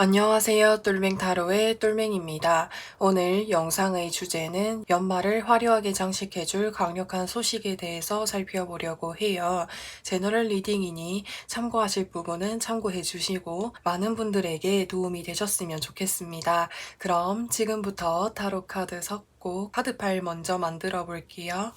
안녕하세요. 똘맹타로의 똘맹입니다. 오늘 영상의 주제는 연말을 화려하게 장식해줄 강력한 소식에 대해서 살펴보려고 해요. 제너럴 리딩이니 참고하실 부분은 참고해 주시고 많은 분들에게 도움이 되셨으면 좋겠습니다. 그럼 지금부터 타로 카드 섞고 카드파일 먼저 만들어 볼게요.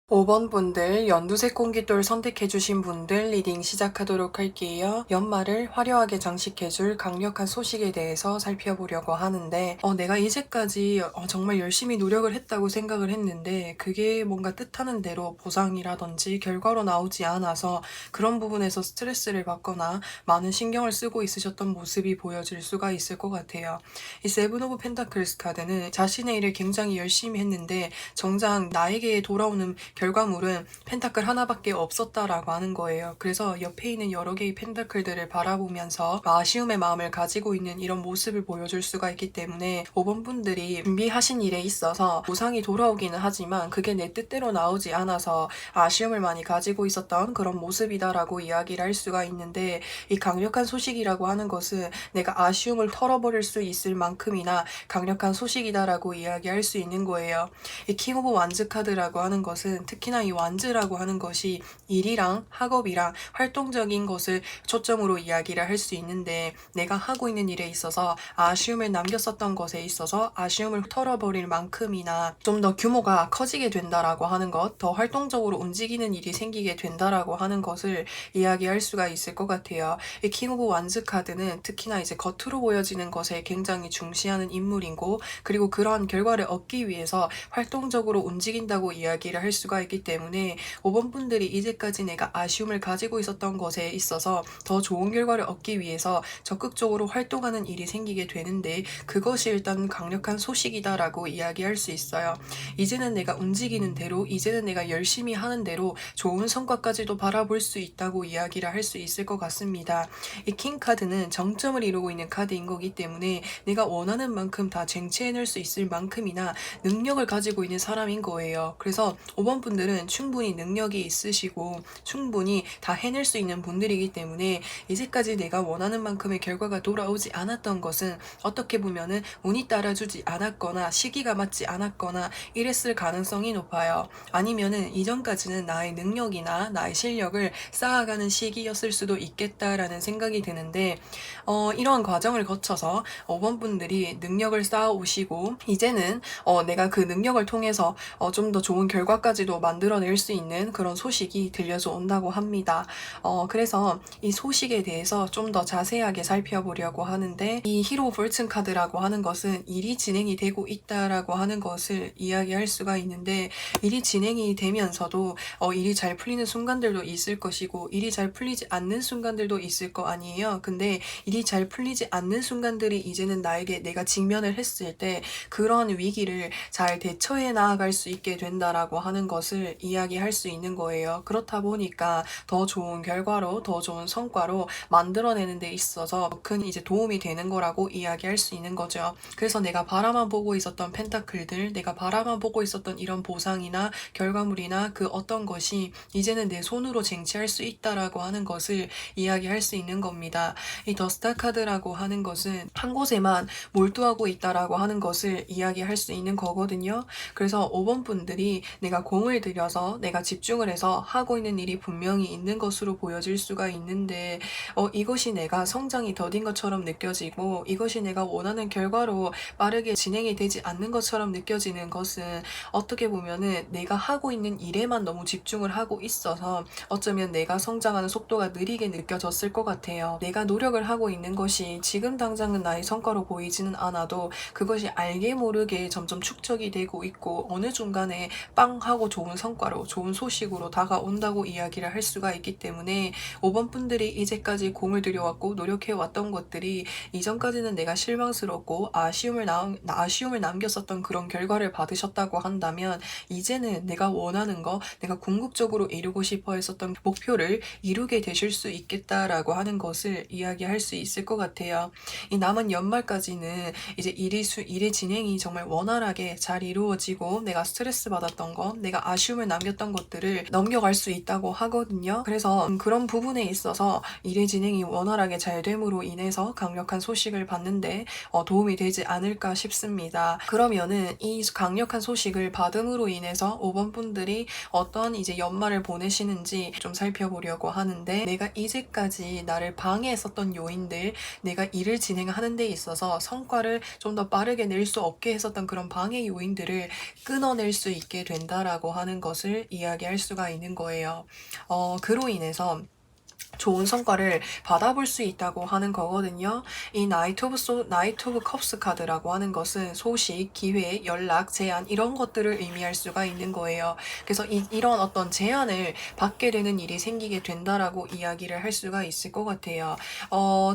(5번) 분들 연두색 공깃돌 선택해주신 분들 리딩 시작하도록 할게요. 연말을 화려하게 장식해줄 강력한 소식에 대해서 살펴보려고 하는데 내가 이제까지 정말 열심히 노력을 했다고 생각을 했는데 그게 뭔가 뜻하는 대로 보상이라든지 결과로 나오지 않아서 그런 부분에서 스트레스를 받거나 많은 신경을 쓰고 있으셨던 모습이 보여질 수가 있을 것 같아요. 이 세븐 오브 펜타클스 카드는 자신의 일을 굉장히 열심히 했는데 정작 나에게 돌아오는 결과물은 펜타클 하나밖에 없었다라고 하는 거예요. 그래서 옆에 있는 여러 개의 펜타클들을 바라보면서 아쉬움의 마음을 가지고 있는 이런 모습을 보여줄 수가 있기 때문에 5번 분들이 준비하신 일에 있어서 보상이 돌아오기는 하지만 그게 내 뜻대로 나오지 않아서 아쉬움을 많이 가지고 있었던 그런 모습이다라고 이야기를 할 수가 있는데, 이 강력한 소식이라고 하는 것은 내가 아쉬움을 털어버릴 수 있을 만큼이나 강력한 소식이다라고 이야기할 수 있는 거예요. 이 킹 오브 완즈 카드라고 하는 것은 특히나 이 완즈라고 하는 것이 일이랑 학업이랑 활동적인 것을 초점으로 이야기를 할 수 있는데, 내가 하고 있는 일에 있어서 아쉬움을 남겼었던 것에 있어서 아쉬움을 털어버릴 만큼이나 좀 더 규모가 커지게 된다라고 하는 것, 더 활동적으로 움직이는 일이 생기게 된다라고 하는 것을 이야기할 수가 있을 것 같아요. 이 킹 오브 완즈 카드는 특히나 이제 겉으로 보여지는 것에 굉장히 중시하는 인물이고, 그리고 그러한 결과를 얻기 위해서 활동적으로 움직인다고 이야기를 할 수가 있기 때문에 5번 분들이 이제까지 내가 아쉬움을 가지고 있었던 것에 있어서 더 좋은 결과를 얻기 위해서 적극적으로 활동하는 일이 생기게 되는데, 그것이 일단 강력한 소식이다라고 이야기할 수 있어요. 이제는 내가 움직이는 대로, 이제는 내가 열심히 하는 대로 좋은 성과까지도 바라볼 수 있다고 이야기를 할 수 있을 것 같습니다. 이 킹 카드는 정점을 이루고 있는 카드인 거기 때문에 내가 원하는 만큼 다 쟁취해낼 수 있을 만큼이나 능력을 가지고 있는 사람인 거예요. 그래서 5번 분들은 충분히 능력이 있으시고 충분히 다 해낼 수 있는 분들이기 때문에 이제까지 내가 원하는 만큼의 결과가 돌아오지 않았던 것은 어떻게 보면은 운이 따라주지 않았거나 시기가 맞지 않았거나 이랬을 가능성이 높아요. 아니면은 이전까지는 나의 능력이나 나의 실력을 쌓아가는 시기였을 수도 있겠다라는 생각이 드는데 이러한 과정을 거쳐서 5번 분들이 능력을 쌓아오시고 이제는 내가 그 능력을 통해서 좀 더 좋은 결과까지도 만들어낼 수 있는 그런 소식이 들려서 온다고 합니다. 그래서 이 소식에 대해서 좀 더 자세하게 살펴보려고 하는데 이 히로 볼튼 카드라고 하는 것은 일이 진행이 되고 있다라고 하는 것을 이야기할 수가 있는데 일이 진행이 되면서도 일이 잘 풀리는 순간들도 있을 것이고 일이 잘 풀리지 않는 순간들도 있을 거 아니에요. 근데 일이 잘 풀리지 않는 순간들이 이제는 나에게 내가 직면을 했을 때 그런 위기를 잘 대처해 나아갈 수 있게 된다라고 하는 것을 이야기할 수 있는 거예요. 그렇다 보니까 더 좋은 결과로 더 좋은 성과로 만들어내는 데 있어서 큰 이제 도움이 되는 거라고 이야기할 수 있는 거죠. 그래서 내가 바라만 보고 있었던 펜타클들, 내가 바라만 보고 있었던 이런 보상이나 결과물이나 그 어떤 것이 이제는 내 손으로 쟁취할 수 있다라고 하는 것을 이야기할 수 있는 겁니다. 이 더스타 카드라고 하는 것은 한 곳에만 몰두하고 있다라고 하는 것을 이야기할 수 있는 거거든요. 그래서 5번 분들이 내가 공을 들여서 내가 집중을 해서 하고 있는 일이 분명히 있는 것으로 보여질 수가 있는데 이것이 내가 성장이 더딘 것처럼 느껴지고 이것이 내가 원하는 결과로 빠르게 진행이 되지 않는 것처럼 느껴지는 것은 어떻게 보면은 내가 하고 있는 일에만 너무 집중을 하고 있어서 어쩌면 내가 성장하는 속도가 느리게 느껴졌을 것 같아요. 내가 노력을 하고 있는 것이 지금 당장은 나의 성과로 보이지는 않아도 그것이 알게 모르게 점점 축적이 되고 있고 어느 중간에 빵 하고 좋은 성과로 좋은 소식으로 다가온다고 이야기를 할 수가 있기 때문에 5번 분들이 이제까지 공을 들여왔고 노력해왔던 것들이 이전까지는 내가 실망스럽고 아쉬움을 남겼었던 그런 결과를 받으셨다고 한다면 이제는 내가 원하는 거, 내가 궁극적으로 이루고 싶어 했었던 목표를 이루게 되실 수 있겠다라고 하는 것을 이야기할 수 있을 것 같아요. 이 남은 연말까지는 이제 일의 진행이 정말 원활하게 잘 이루어지고 내가 스트레스 받았던 거, 내가 아쉬움을 남겼던 것들을 넘겨갈 수 있다고 하거든요. 그래서 그런 부분에 있어서 일의 진행이 원활하게 잘 됨으로 인해서 강력한 소식을 받는데 도움이 되지 않을까 싶습니다. 그러면은 이 강력한 소식을 받음으로 인해서 5번 분들이 어떤 이제 연말을 보내시는지 좀 살펴보려고 하는데 내가 이제까지 나를 방해했었던 요인들, 내가 일을 진행하는 데 있어서 성과를 좀 더 빠르게 낼 수 없게 했었던 그런 방해 요인들을 끊어낼 수 있게 된다라고 하는 것을 이야기할 수가 있는 거예요. 그로 인해서 좋은 성과를 받아볼 수 있다고 하는 거거든요. 이 나이트 오브 컵스 카드라고 하는 것은 소식, 기회, 연락, 제안 이런 것들을 의미할 수가 있는 거예요. 그래서 이런 어떤 제안을 받게 되는 일이 생기게 된다라고 이야기를 할 수가 있을 것 같아요.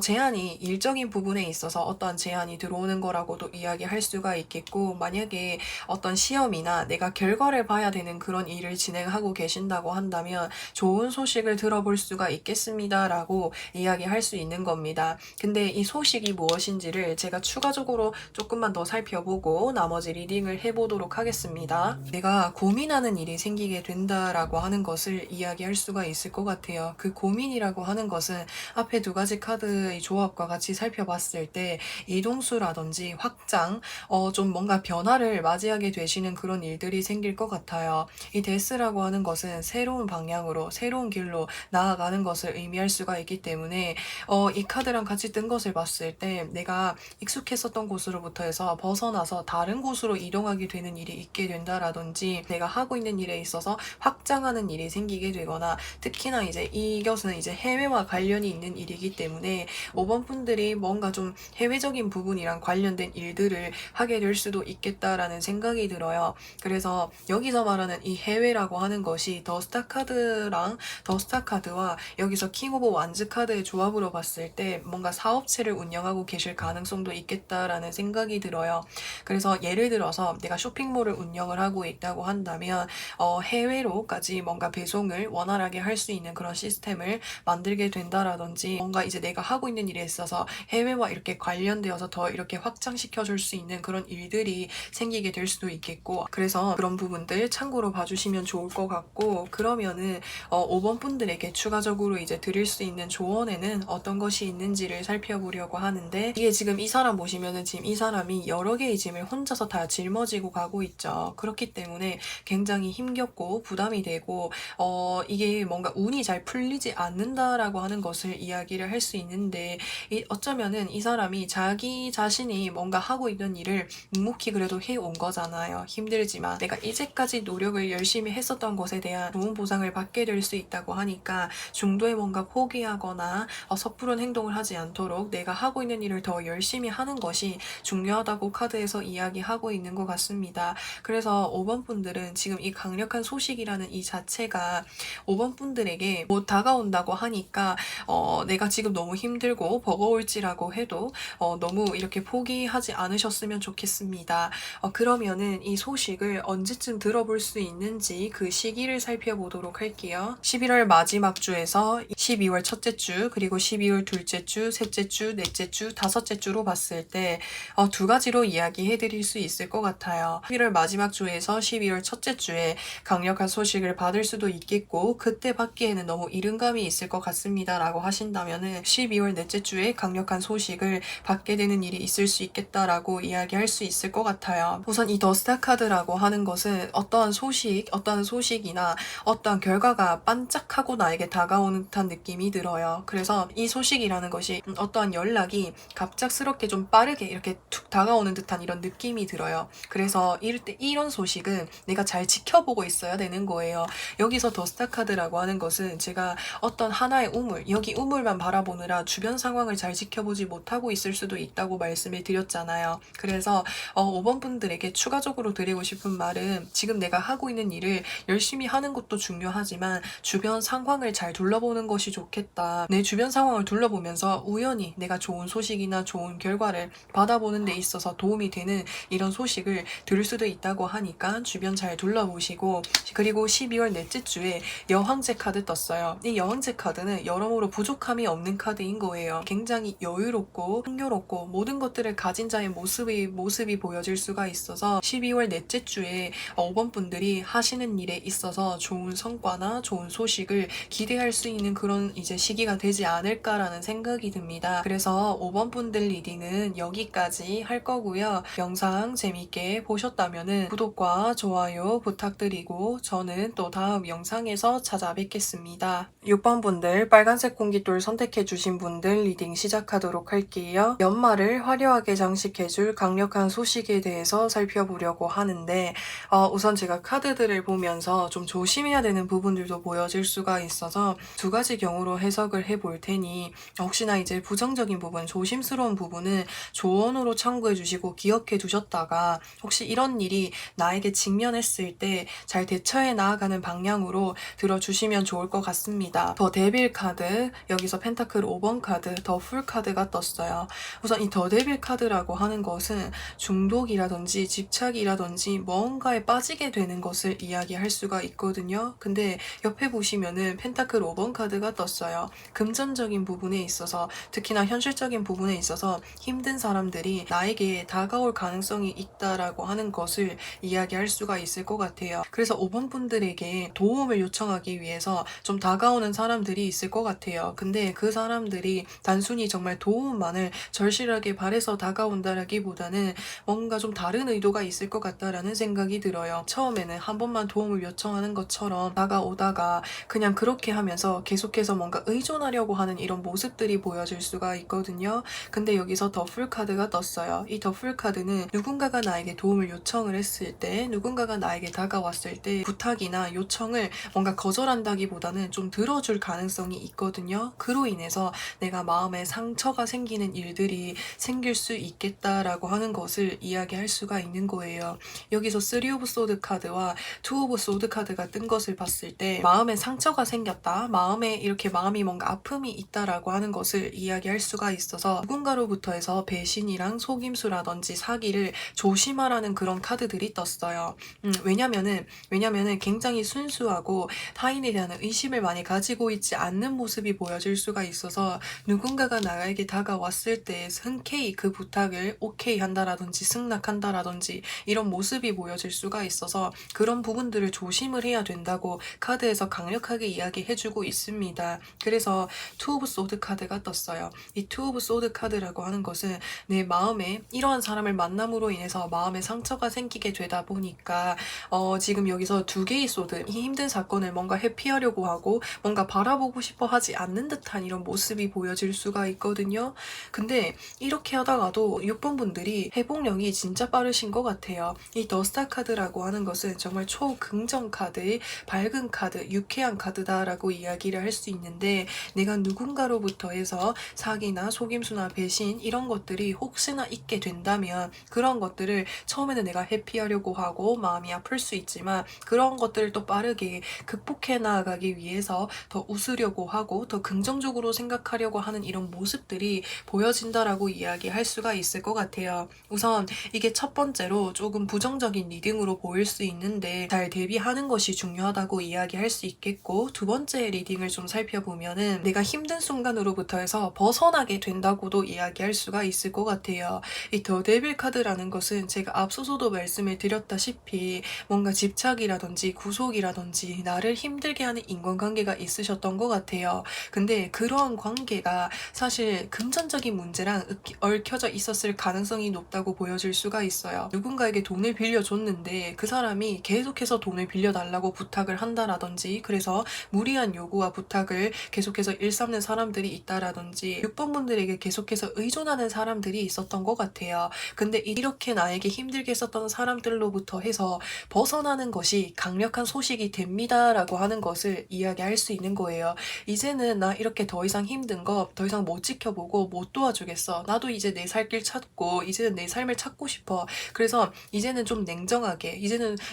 제안이 일적인 부분에 있어서 어떠한 제안이 들어오는 거라고도 이야기할 수가 있겠고 만약에 어떤 시험이나 내가 결과를 봐야 되는 그런 일을 진행하고 계신다고 한다면 좋은 소식을 들어볼 수가 있겠습니다. 라고 이야기할 수 있는 겁니다. 근데 이 소식이 무엇인지를 제가 추가적으로 조금만 더 살펴보고 나머지 리딩을 해보도록 하겠습니다. 내가 고민하는 일이 생기게 된다라고 하는 것을 이야기할 수가 있을 것 같아요. 그 고민이라고 하는 것은 앞에 두 가지 카드의 조합과 같이 살펴봤을 때 이동수라든지 확장, 좀 뭔가 변화를 맞이하게 되시는 그런 일들이 생길 것 같아요. 이 데스라고 하는 것은 새로운 방향으로 새로운 길로 나아가는 것을 의미할 수가 있기 때문에 이 카드랑 같이 뜬 것을 봤을 때 내가 익숙했었던 곳으로부터 해서 벗어나서 다른 곳으로 이동하게 되는 일이 있게 된다라든지 내가 하고 있는 일에 있어서 확장하는 일이 생기게 되거나 특히나 이제 이것은 이제 해외와 관련이 있는 일이기 때문에 5번 분들이 뭔가 좀 해외적인 부분이랑 관련된 일들을 하게 될 수도 있겠다라는 생각이 들어요. 그래서 여기서 말하는 이 해외라고 하는 것이 더스타 카드와 여기서 여기서 킹 오브 완즈 카드의 조합으로 봤을 때 뭔가 사업체를 운영하고 계실 가능성도 있겠다라는 생각이 들어요. 그래서 예를 들어서 내가 쇼핑몰을 운영을 하고 있다고 한다면 해외로까지 뭔가 배송을 원활하게 할 수 있는 그런 시스템을 만들게 된다라든지, 뭔가 이제 내가 하고 있는 일에 있어서 해외와 이렇게 관련되어서 더 이렇게 확장시켜 줄 수 있는 그런 일들이 생기게 될 수도 있겠고, 그래서 그런 부분들 참고로 봐주시면 좋을 것 같고, 그러면은 5번 분들에게 추가적으로 이제 드릴 수 있는 조언에는 어떤 것이 있는지를 살펴보려고 하는데, 이게 지금 이 사람 보시면은 지금 이 사람이 여러 개의 짐을 혼자서 다 짊어지고 가고 있죠. 그렇기 때문에 굉장히 힘겹고 부담이 되고 이게 뭔가 운이 잘 풀리지 않는다라고 하는 것을 이야기를 할 수 있는데, 어쩌면은 이 사람이 자기 자신이 뭔가 하고 있는 일을 묵묵히 그래도 해온 거잖아요. 힘들지만 내가 이제까지 노력을 열심히 했었던 것에 대한 좋은 보상을 받게 될 수 있다고 하니까 중도에 뭔가 포기하거나 섣부른 행동을 하지 않도록 내가 하고 있는 일을 더 열심히 하는 것이 중요하다고 카드에서 이야기하고 있는 것 같습니다. 그래서 5번 분들은 지금 이 강력한 소식이라는 이 자체가 5번 분들에게 뭐 다가온다고 하니까 내가 지금 너무 힘들고 버거울지라고 해도 너무 이렇게 포기하지 않으셨으면 좋겠습니다. 그러면은 이 소식을 언제쯤 들어볼 수 있는지 그 시기를 살펴보도록 할게요. 11월 마지막 주에서 12월 첫째 주, 그리고 12월 둘째 주, 셋째 주, 넷째 주, 다섯째 주로 봤을 때 두 가지로 이야기해 드릴 수 있을 것 같아요. 11월 마지막 주에서 12월 첫째 주에 강력한 소식을 받을 수도 있겠고, 그때 받기에는 너무 이른감이 있을 것 같습니다 라고 하신다면은 12월 넷째 주에 강력한 소식을 받게 되는 일이 있을 수 있겠다라고 이야기할 수 있을 것 같아요. 우선 이 더 스타 카드라고 하는 것은 어떠한 소식이나 어떠한 결과가 반짝하고 나에게 다가오는 듯한 느낌이 들어요. 그래서 이 소식이라는 것이 어떠한 연락이 갑작스럽게 좀 빠르게 이렇게 툭 다가오는 듯한 이런 느낌이 들어요. 그래서 이럴 때 이런 소식은 내가 잘 지켜보고 있어야 되는 거예요. 여기서 더 스타 카드라고 하는 것은 제가 어떤 하나의 우물, 여기 우물만 바라보느라 주변 상황을 잘 지켜보지 못하고 있을 수도 있다고 말씀을 드렸잖아요. 그래서 5번 분들에게 추가적으로 드리고 싶은 말은, 지금 내가 하고 있는 일을 열심히 하는 것도 중요하지만 주변 상황을 잘 둘러보는 것이 좋겠다. 내 주변 상황을 둘러보면서 우연히 내가 좋은 소식이나 좋은 결과를 받아보는 데 있어서 도움이 되는 이런 소식을 들을 수도 있다고 하니까 주변 잘 둘러보시고, 그리고 12월 넷째 주에 여왕제 카드 떴어요. 이 여왕제 카드는 여러모로 부족함이 없는 카드인 거예요. 굉장히 여유롭고 풍요롭고 모든 것들을 가진 자의 모습이 보여질 수가 있어서 12월 넷째 주에 5번 분들이 하시는 일에 있어서 좋은 성과나 좋은 소식을 기대할 수 있는 그런 이제 시기가 되지 않을까라는 생각이 듭니다. 그래서 5번 분들 리딩은 여기까지 할 거고요. 영상 재밌게 보셨다면 구독과 좋아요 부탁드리고 저는 또 다음 영상에서 찾아뵙겠습니다. 6번 분들 빨간색 공깃돌 선택해 주신 분들 리딩 시작하도록 할게요. 연말을 화려하게 장식해줄 강력한 소식에 대해서 살펴보려고 하는데, 우선 제가 카드들을 보면서 좀 조심해야 되는 부분들도 보여질 수가 있어서 두 가지 경우로 해석을 해볼 테니, 혹시나 이제 부정적인 부분, 조심스러운 부분은 조언으로 참고해 주시고 기억해 두셨다가 혹시 이런 일이 나에게 직면했을 때 잘 대처해 나아가는 방향으로 들어주시면 좋을 것 같습니다. 더 데빌 카드, 여기서 펜타클 5번 카드, 더 풀 카드가 떴어요. 우선 이 더 데빌 카드라고 하는 것은 중독이라든지 집착이라든지 뭔가에 빠지게 되는 것을 이야기할 수가 있거든요. 근데 옆에 보시면은 펜타클 5번 카드가 떴어요. 금전적인 부분에 있어서, 특히나 현실적인 부분에 있어서 힘든 사람들이 나에게 다가올 가능성이 있다라고 하는 것을 이야기할 수가 있을 것 같아요. 그래서 5번 분들에게 도움을 요청하기 위해서 좀 다가오는 사람들이 있을 것 같아요. 근데 그 사람들이 단순히 정말 도움만을 절실하게 바래서 다가온다라기보다는 뭔가 좀 다른 의도가 있을 것 같다라는 생각이 들어요. 처음에는 한 번만 도움을 요청하는 것처럼 다가오다가 그냥 그렇게 하면서 계속해서 뭔가 의존하려고 하는 이런 모습들이 보여질 수가 있거든요. 근데 여기서 더 풀 카드가 떴어요. 이 더 풀 카드는 누군가가 나에게 도움을 요청을 했을 때, 누군가가 나에게 다가왔을 때 부탁이나 요청을 뭔가 거절한다기보다는 좀 들어줄 가능성이 있거든요. 그로 인해서 내가 마음에 상처가 생기는 일들이 생길 수 있겠다라고 하는 것을 이야기할 수가 있는 거예요. 여기서 3 오브 소드 카드와 2 오브 소드 카드가 뜬 것을 봤을 때 마음에 상처가 생겼다, 마음에 이렇게 마음이 뭔가 아픔이 있다라고 하는 것을 이야기할 수가 있어서 누군가로부터 해서 배신이랑 속임수라든지 사기를 조심하라는 그런 카드들이 떴어요. 왜냐면은 굉장히 순수하고 타인에 대한 의심을 많이 가지고 있지 않는 모습이 보여질 수가 있어서 누군가가 나에게 다가왔을 때 흔쾌히 그 부탁을 오케이 한다라든지 승낙한다라든지 이런 모습이 보여질 수가 있어서 그런 부분들을 조심을 해야 된다고 카드에서 강력하게 이야기해주고 있습니다. 그래서 투 오브 소드 카드가 떴어요. 이 투 오브 소드 카드라고 하는 것은 내 마음에 이러한 사람을 만남으로 인해서 마음에 상처가 생기게 되다 보니까 지금 여기서 두 개의 소드, 이 힘든 사건을 뭔가 회피하려고 하고 뭔가 바라보고 싶어 하지 않는 듯한 이런 모습이 보여질 수가 있거든요. 근데 이렇게 하다가도 6번 분들이 회복력이 진짜 빠르신 것 같아요. 이 더스타 카드라고 하는 것은 정말 초긍정 카드, 밝은 카드, 유쾌한 카드다라고 이야기를 할 수 있는데 내가 누군가로부터 해서 사기나 속임수나 배신 이런 것들이 혹시나 있게 된다면 그런 것들을 처음에는 내가 회피하려고 하고 마음이 아플 수 있지만 그런 것들을 또 빠르게 극복해 나아가기 위해서 더 웃으려고 하고 더 긍정적으로 생각하려고 하는 이런 모습들이 보여진다라고 이야기할 수가 있을 것 같아요. 우선 이게 첫 번째로 조금 부정적인 리딩으로 보일 수 있는데 잘 대비하는 것이 중요하다고 이야기할 수 있겠고, 두 번째 리딩을 좀 살펴보면은 내가 힘든 순간으로부터 해서 벗어나게 된다고도 이야기할 수가 있을 것 같아요. 이 더 데빌 카드라는 것은 제가 앞서서도 말씀을 드렸다시피 뭔가 집착이라든지 구속이라든지 나를 힘들게 하는 인간관계가 있으셨던 것 같아요. 근데 그러한 관계가 사실 금전적인 문제랑 얽혀져 있었을 가능성이 높다고 보여질 수가 있어요. 누군가에게 돈을 빌려줬는데 그 사람이 계속해서 돈을 빌려달라고 부탁을 한다라든지, 그래서 무리한 요구와 부탁을 계속해서 일삼는 사람들이 있다라든지 6번 분들에게 계속해서 의존하는 사람들이 있었던 것 같아요. 근데 이렇게 나에게 힘들게 했었던 사람들로부터 해서 벗어나는 것이 강력한 소식이 됩니다라고 하는 것을 이야기할 수 있는 거예요. 이제는 나 이렇게 더 이상 힘든 거 더 이상 못 지켜보고 못 도와주겠어. 나도 이제 내 살 길 찾고 이제는 내 삶을 찾고 싶어. 그래서 이제는 좀 냉정하게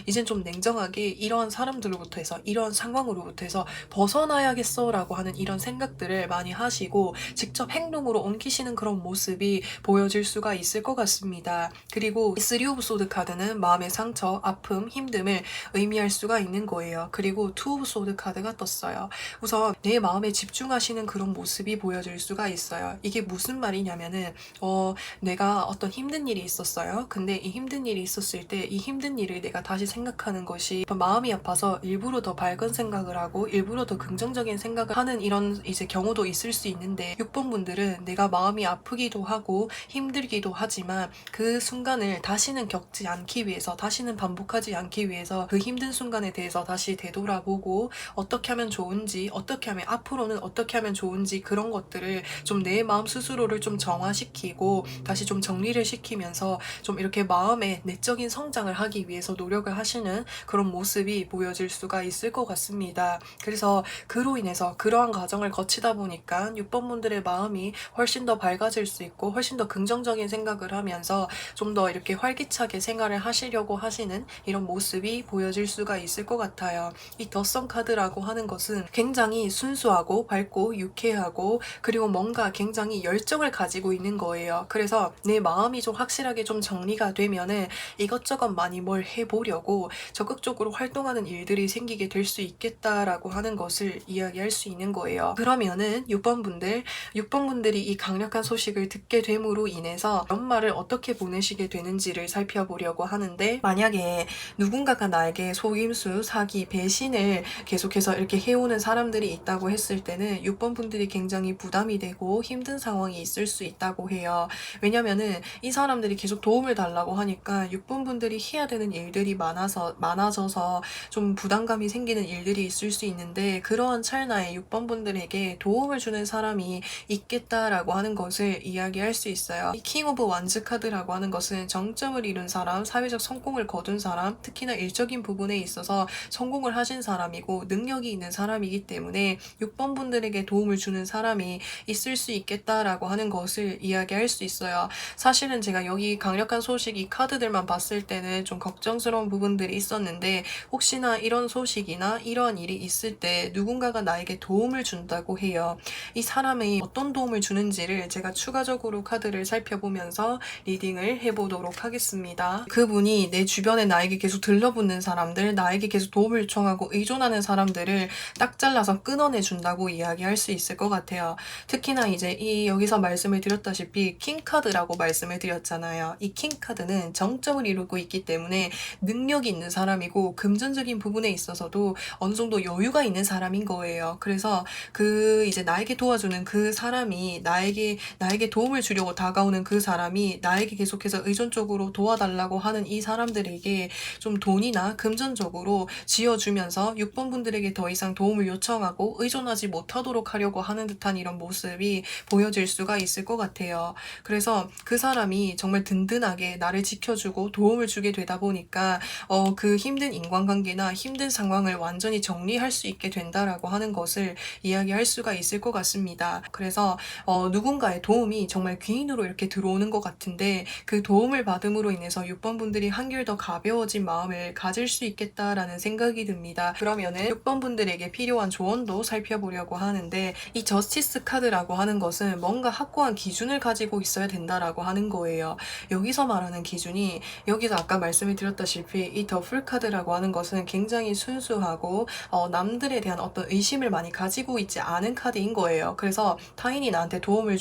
이젠 좀 냉정하게 이러한 사람들로부터 해서 이러한 상황으로부터 해서 벗어나야겠어 라고 하는 이런 생각들을 많이 하시고 직접 행동으로 옮기시는 그런 모습이 보여질 수가 있을 것 같습니다. 그리고 쓰리 오브 소드 카드는 마음의 상처, 아픔, 힘듦을 의미할 수가 있는 거예요. 그리고 투 오브 소드 카드가 떴어요. 우선 내 마음에 집중하시는 그런 모습이 보여질 수가 있어요. 이게 무슨 말이냐면은 내가 어떤 힘든 일이 있었어요. 근데 이 힘든 일이 있었을 때 이 힘든 일을 내가 다시 생각하는 것이 마음이 아파서 일부러 더 밝은 생각을 하고 일부러 더 긍정적인 생각을 하는 이런 이제 경우도 있을 수 있는데 6번 분들은 내가 마음이 아프기도 하고 힘들기도 하지만 그 순간을 다시는 겪지 않기 위해서, 다시는 반복하지 않기 위해서 그 힘든 순간에 대해서 다시 되돌아보고 어떻게 하면 좋은지, 어떻게 하면 앞으로는 어떻게 하면 좋은지 그런 것들을 좀 내 마음 스스로를 좀 정화시키고 다시 좀 정리를 시키면서 좀 이렇게 마음의 내적인 성장을 하기 위해서 노력을 하시는 그런 모습이 보여질 수가 있을 것 같습니다. 그래서 그로 인해서 그러한 과정을 거치다 보니까 6번 분들의 마음이 훨씬 더 밝아질 수 있고 훨씬 더 긍정적인 생각을 하면서 좀 더 이렇게 활기차게 생활을 하시려고 하시는 이런 모습이 보여질 수가 있을 것 같아요. 이 더선 카드라고 하는 것은 굉장히 순수하고 밝고 유쾌하고 그리고 뭔가 굉장히 열정을 가지고 있는 거예요. 그래서 내 마음이 좀 확실하게 좀 정리가 되면은 이것저것 많이 뭘 해보려고 적극적으로 활동하는 일들이 생기게 될 수 있겠다라고 하는 것을 이야기할 수 있는 거예요. 그러면은 6번 분들이 이 강력한 소식을 듣게 됨으로 인해서 연말을 어떻게 보내시게 되는지를 살펴보려고 하는데, 만약에 누군가가 나에게 속임수, 사기, 배신을 계속해서 이렇게 해오는 사람들이 있다고 했을 때는 6번 분들이 굉장히 부담이 되고 힘든 상황이 있을 수 있다고 해요. 왜냐면은 이 사람들이 계속 도움을 달라고 하니까 6번 분들이 해야 되는 일들이 많아져서 좀 부담감이 생기는 일들이 있을 수 있는데, 그러한 찰나에 6번 분들에게 도움을 주는 사람이 있겠다라고 하는 것을 이야기할 수 있어요. 이 킹 오브 완즈 카드라고 하는 것은 정점을 이룬 사람, 사회적 성공을 거둔 사람, 특히나 일적인 부분에 있어서 성공을 하신 사람이고 능력이 있는 사람이기 때문에 6번 분들에게 도움을 주는 사람이 있을 수 있겠다라고 하는 것을 이야기할 수 있어요. 사실은 제가 여기 강력한 소식 이 카드들만 봤을 때는 좀 걱정스러운 부분들이 있었는데, 혹시나 이런 소식이나 이런 일이 있을 때 누군가가 나에게 나에게 도움을 준다고 해요. 이 사람이 어떤 도움을 주는지를 제가 추가적으로 카드를 살펴보면서 리딩을 해보도록 하겠습니다. 그분이 내 주변에 나에게 계속 들러붙는 사람들, 나에게 계속 도움을 요청하고 의존하는 사람들을 딱 잘라서 끊어내 준다고 이야기할 수 있을 것 같아요. 특히나 이제 여기서 말씀을 드렸다시피 킹카드라고 말씀을 드렸잖아요. 이 킹카드는 정점을 이루고 있기 때문에 능력이 있는 사람이고 금전적인 부분에 있어서도 어느 정도 여유가 있는 사람인 거예요. 그래서 이제 나에게 도와주는 그 사람이 나에게 도움을 주려고 다가오는 그 사람이 나에게 계속해서 의존적으로 도와달라고 하는 이 사람들에게 좀 돈이나 금전적으로 지어주면서 6번 분들에게 더 이상 도움을 요청하고 의존하지 못하도록 하려고 하는 듯한 이런 모습이 보여질 수가 있을 것 같아요. 그래서 그 사람이 정말 든든하게 나를 지켜주고 도움을 주게 되다 보니까 그 힘든 인간관계나 힘든 상황을 완전히 정리할 수 있게 된다라고 하는 것을 이야기할 수가 있을 것 같습니다. 그래서 누군가의 도움이 정말 귀인으로 이렇게 들어오는 것 같은데 그 도움을 받음으로 인해서 6번 분들이 한결 더 가벼워진 마음을 가질 수 있겠다라는 생각이 듭니다. 그러면은 6번 분들에게 필요한 조언도 살펴보려고 하는데 이 저스티스 카드라고 하는 것은 뭔가 확고한 기준을 가지고 있어야 된다라고 하는 거예요. 여기서 말하는 기준이 여기서 아까 말씀을 드렸다시피 이 더풀 카드라고 하는 것은 굉장히 순수하고 남들에 대한 어떤 의심을 많이 가지고 있지 않은 카드인 거예요. 그래서 타인이 나한테 도움을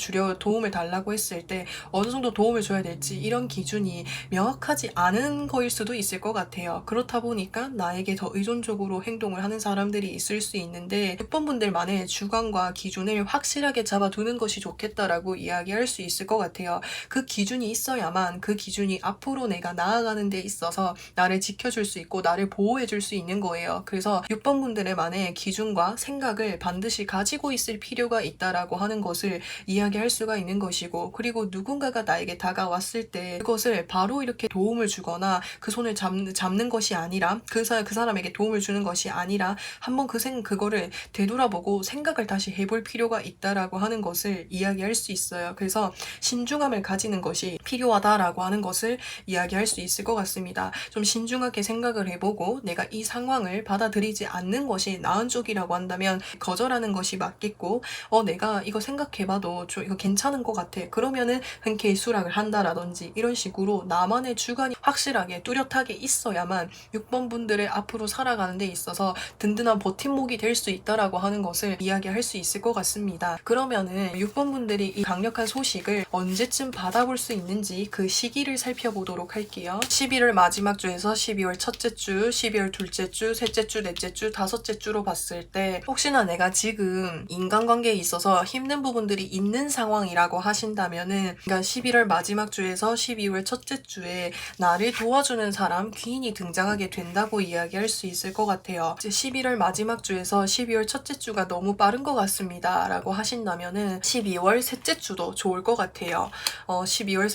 달라고 했을 때 어느 정도 도움을 줘야 될지 이런 기준이 명확하지 않은 거일 수도 있을 것 같아요. 그렇다 보니까 나에게 더 의존적으로 행동을 하는 사람들이 있을 수 있는데 6번 분들만의 주관과 기준을 확실하게 잡아두는 것이 좋겠다라고 이야기할 수 있을 것 같아요. 그 기준이 있어야만 그 기준이 앞으로 내가 나아가는 데 있어서 나를 지켜줄 수 있고 나를 보호해줄 수 있는 거예요. 그래서 6번 분들만의 기준과 생각을 반드시 가지고 있을 필요가 있다라고 하는 것을 이야기할 수가 있는 것이고, 그리고 누군가가 나에게 다가왔을 때 그것을 바로 이렇게 도움을 주거나 그 손을 잡는 것이 아니라 그 사람에게 도움을 주는 것이 아니라 한번 그거를 되돌아보고 생각을 다시 해볼 필요가 있다라고 하는 것을 이야기할 수 있어요. 그래서 신중함을 가지는 것이 필요하다라고 하는 것을 이야기할 수 있을 것 같습니다. 좀 신중하게 생각을 해보고 내가 이 상황을 받아들이지 않는 것이 나은 쪽이라고 한다면 거절하는 것이 맞겠고, 내가 이거 생각해봐도 이거 괜찮은 것 같아. 그러면은 흔쾌히 수락을 한다라든지 이런 식으로 나만의 주관이 확실하게 뚜렷하게 있어야만 6번 분들의 앞으로 살아가는 데 있어서 든든한 버팀목이 될 수 있다라고 하는 것을 이야기할 수 있을 것 같습니다. 그러면은 6번 분들이 이 강력한 소식을 언제쯤 받아볼 수 있는지 그 시기를 살펴보도록 할게요. 11월 마지막 주에서 12월 첫째 주, 12월 둘째 주, 셋째 주, 넷째 주, 다섯째 주로 봤을 때 혹시나 내가 지금 인간관계에 있어서 힘든 부분들이 있는 상황이라고 하신다면은, 그러니까 11월 마지막 주에서 12월 첫째 주에 나를 도와주는 사람, 귀인이 등장하게 된다고 이야기할 수 있을 것 같아요. 11월 마지막 주에서 12월 첫째 주가 너무 빠른 것 같습니다 라고 하신다면은 12월 셋째 주도 좋을 것 같아요. 12월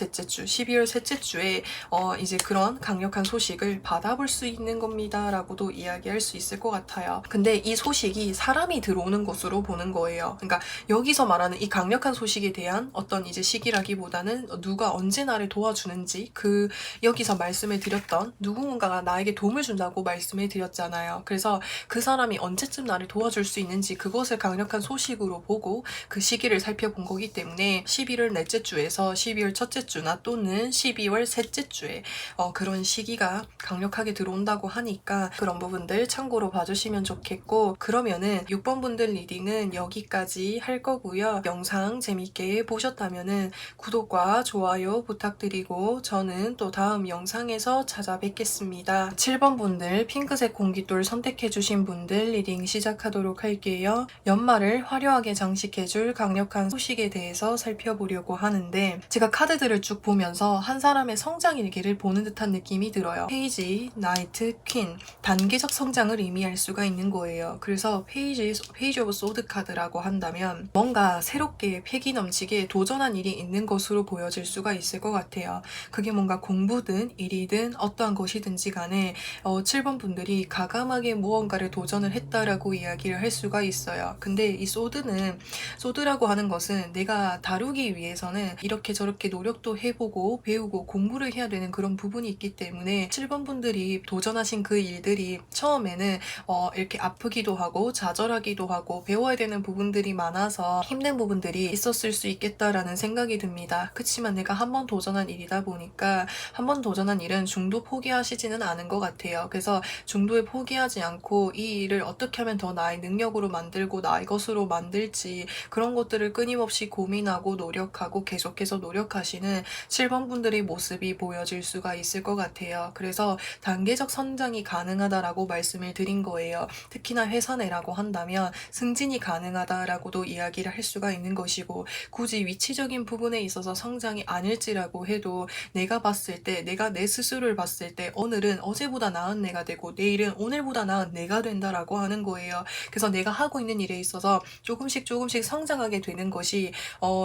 셋째 주에 이제 그런 강력한 소식을 받아볼 수 있는 겁니다 라고도 이야기할 수 있을 것 같아요. 근데 이 소식이 사람이 들어오는 것으로 보는 거예요. 그러니까 여기서 말하는 이 강력한 소식에 대한 어떤 이제 시기라기보다는 누가 언제 나를 도와주는지, 여기서 말씀을 드렸던 누군가가 나에게 도움을 준다고 말씀을 드렸잖아요. 그래서 그 사람이 언제쯤 나를 도와줄 수 있는지 그것을 강력한 소식으로 보고 그 시기를 살펴본 거기 때문에 11월 넷째 주에서 12월 첫째 주나 또는 12월 셋째 주에 그런 시기가 강력하게 들어온다고 하니까 그런 부분들 참고로 봐주시면 좋겠고, 그러면은 6번 분들 리딩은 여기까지 할 거고요. 영상 재밌게 보셨다면은 구독과 좋아요 부탁드리고 저는 또 다음 영상에서 찾아뵙겠습니다. 7번 분들 핑크색 공깃돌 선택해주신 분들 리딩 시작하도록 할게요. 연말을 화려하게 장식해줄 강력한 소식에 대해서 살펴보려고 하는데, 제가 카드들을 쭉 보면서 한 사람의 성장 일기를 보는 듯한 느낌이 들어요. 페이지, 나이트, 퀸, 단계적 성장을 의미할 수가 있는 거예요. 그래서 페이지 오브 소드 카드라고 한다면 뭔가 새롭게 패기 넘치게 도전한 일이 있는 것으로 보여질 수가 있을 것 같아요. 그게 뭔가 공부든 일이든 어떠한 것이든지 간에 7번 분들이 가감하게 무언가를 도전을 했다라고 이야기를 할 수가 있어요. 근데 이 소드라고 하는 것은 내가 다루기 위해서는 이렇게 저렇게 노력도 해보고 배우고 공부를 해야 되는 그런 부분이 있기 때문에 7번 분들이 도전하신 그 일들이 처음에는 이렇게 아프기도 하고 좌절하기도 하고 배워야 되는 부분들이 많아서 힘든 부분들이 있었을 수 있겠다라는 생각이 듭니다. 그치만 내가 한 번 도전한 일이다 보니까 한 번 도전한 일은 중도 포기하시지는 않은 것 같아요. 그래서 중도에 포기하지 않고 이 일을 어떻게 하면 더 나의 능력으로 만들고 나의 것으로 만들지 그런 것들을 끊임없이 고민하고 노력하고 계속해서 노력하시는 7번 분들의 모습이 보여질 수가 있을 것 같아요. 그래서 단계적 성장이 가능하다라고 말씀을 드린 거예요. 특히나 회사 내라고 한다면 승진이 가능하다라고도 이야기를 할 수가 있는 것이고 굳이 위치적인 부분에 있어서 성장이 아닐지라고 해도 내가 봤을 때 내가 내 스스로를 봤을 때 오늘은 어제보다 나은 내가 되고 내일은 오늘보다 나은 내가 된다라고 하는 거예요. 그래서 내가 하고 있는 일에 있어서 조금씩 성장하게 되는 것이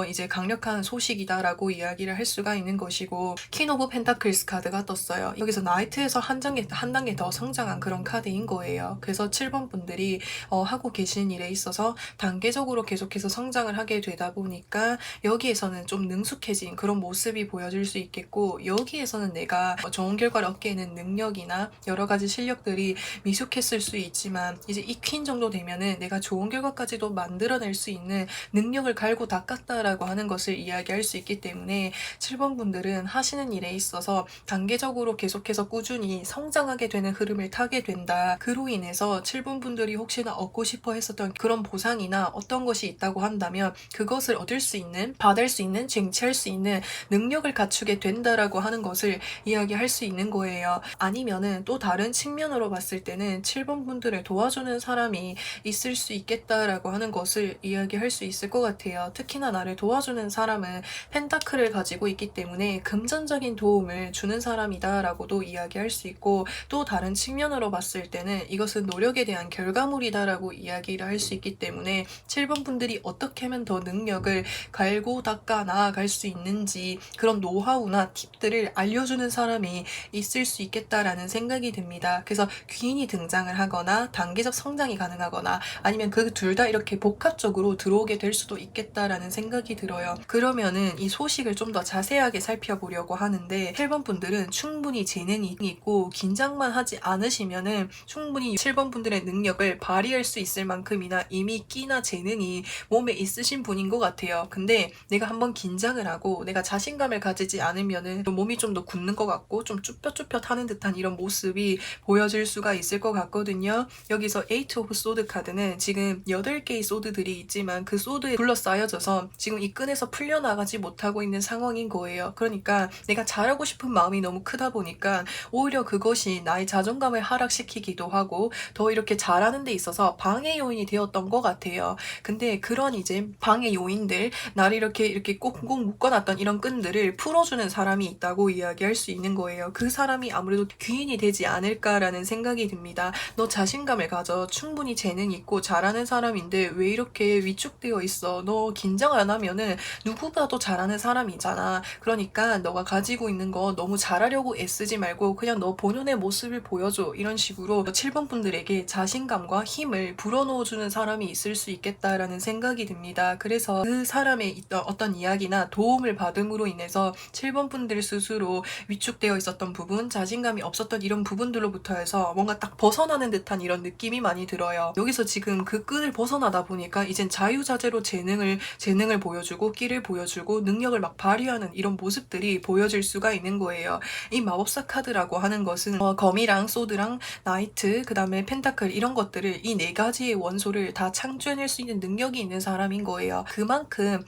이제 강력한 소식이다라고 이야기를 할 수가 있는 것이고 퀸 오브 펜타클스 카드가 떴어요. 여기서 나이트에서 한 단계 더 성장한 그런 카드인 거예요. 그래서 7번 분들이 하고 계신 일에 있어서 단계적으로 계속해서 성장을 하게 되다 보니까 여기에서는 좀 능숙해진 그런 모습이 보여질 수 있겠고 여기에서는 내가 좋은 결과를 얻기에는 능력이나 여러 가지 실력들이 미숙했을 수 있지만 이제 이 퀸 정도 되면은 내가 좋은 결과까지도 만들어낼 수 있는 능력을 갈고 닦았다라고 하는 것을 이야기할 수 있기 때문에 7번 분들은 하시는 일에 있어서 단계적으로 계속해서 꾸준히 성장하게 되는 흐름을 타게 된다. 그로 인해서 7번 분들이 혹시나 얻고 싶어 했었던 그런 보상이나 어떤 것이 있다고 한다면 그것을 얻을 수 있는, 받을 수 있는, 쟁취할 수 있는 능력을 갖추게 된다라고 하는 것을 이야기할 수 있는 거예요. 아니면은 또 다른 측면으로 봤을 때는 7번 분들을 도와주는 사람이 있을 수 있겠다라고 하는 것을 이야기할 수 있을 것 같아요. 특히나 나를 도와주는 사람은 펜타클을 가지고 있기 때문에 금전적인 도움을 주는 사람이다라고도 이야기할 수 있고 또 다른 측면으로 봤을 때는 이것은 노력에 대한 결과물이다라고 이야기를 할 수 있기 때문에 7번 분들이 어떻게 하면 더 능력을 갈고 닦아 나아갈 수 있는지 그런 노하우나 팁들을 알려주는 사람이 있을 수 있겠다라는 생각이 듭니다. 그래서 귀인이 등장을 하거나 단계적 성장이 가능하거나 아니면 그 둘 다 이렇게 복합적으로 들어오게 될 수도 있겠다라는 생각이 들어요. 그러면은 이 소식을 좀 더 자세하게 살펴보려고 하는데 7번 분들은 충분히 재능이 있고 긴장만 하지 않으시면은 충분히 7번 분들의 능력을 발휘할 수 있을 만큼이나 이미 끼나 재능이 몸에 있으신 분인 것 같아요. 근데 내가 한번 긴장을 하고 내가 자신감을 가지지 않으면은 몸이 좀 더 굳는 것 같고 좀 쭈뼛쭈뼛하는 듯한 이런 모습이 보여질 수가 있을 것 같거든요. 여기서 에이트 오브 소드 카드는 지금 8개의 소드들이 있지만 그 소드에 둘러싸여져서 지금 이 끈에서 풀려나가지 못하고 있는 상황인 거예요. 그러니까 내가 잘하고 싶은 마음이 너무 크다 보니까 오히려 그것이 나의 자존감을 하락시키기도 하고 더 이렇게 잘하는 데 있어서 방해 요인이 되었던 것 같아요. 근데 그런 이제 방해 요인들 나를 이렇게 꽁꽁 묶어놨던 이런 끈들을 풀어주는 사람이 있다고 이야기할 수 있는 거예요. 그 사람이 아무래도 귀인이 되지 않을까라는 생각이 듭니다. 너 자신감을 가져. 충분히 재능 있고 잘하는 사람인데 왜 이렇게 위축되어 있어? 너 긴장 안 하면은 누구보다도 잘하는 사람이잖아. 그러니까 너가 가지고 있는 거 너무 잘하려고 애쓰지 말고 그냥 너 본연의 모습을 보여줘. 이런 식으로 7번 분들에게 자신감과 힘을 불어넣어주는 사람이 있을 수 있겠다라는 생각이 듭니다. 그래서 그 사람의 있던 어떤 이야기나 도움을 받음으로 인해서 7번 분들 스스로 위축되어 있었던 부분, 자신감이 없었던 이런 부분들로부터 해서 뭔가 딱 벗어나는 듯한 이런 느낌이 많이 들어요. 여기서 지금 그 끈을 벗어나다 보니까 이젠 자유자재로 재능을 보여주고 끼를 보여주고 능력을 막 발휘하는 이런 모습들이 보여질 수가 있는 거예요. 이 마법사 카드라고 하는 것은 검이랑 소드랑 나이트 그 다음에 펜타클 이런 것들을 이 4가지의 원소를 다 창조해낼 수 있는 능력이 있는 사람인 거예요. 그만큼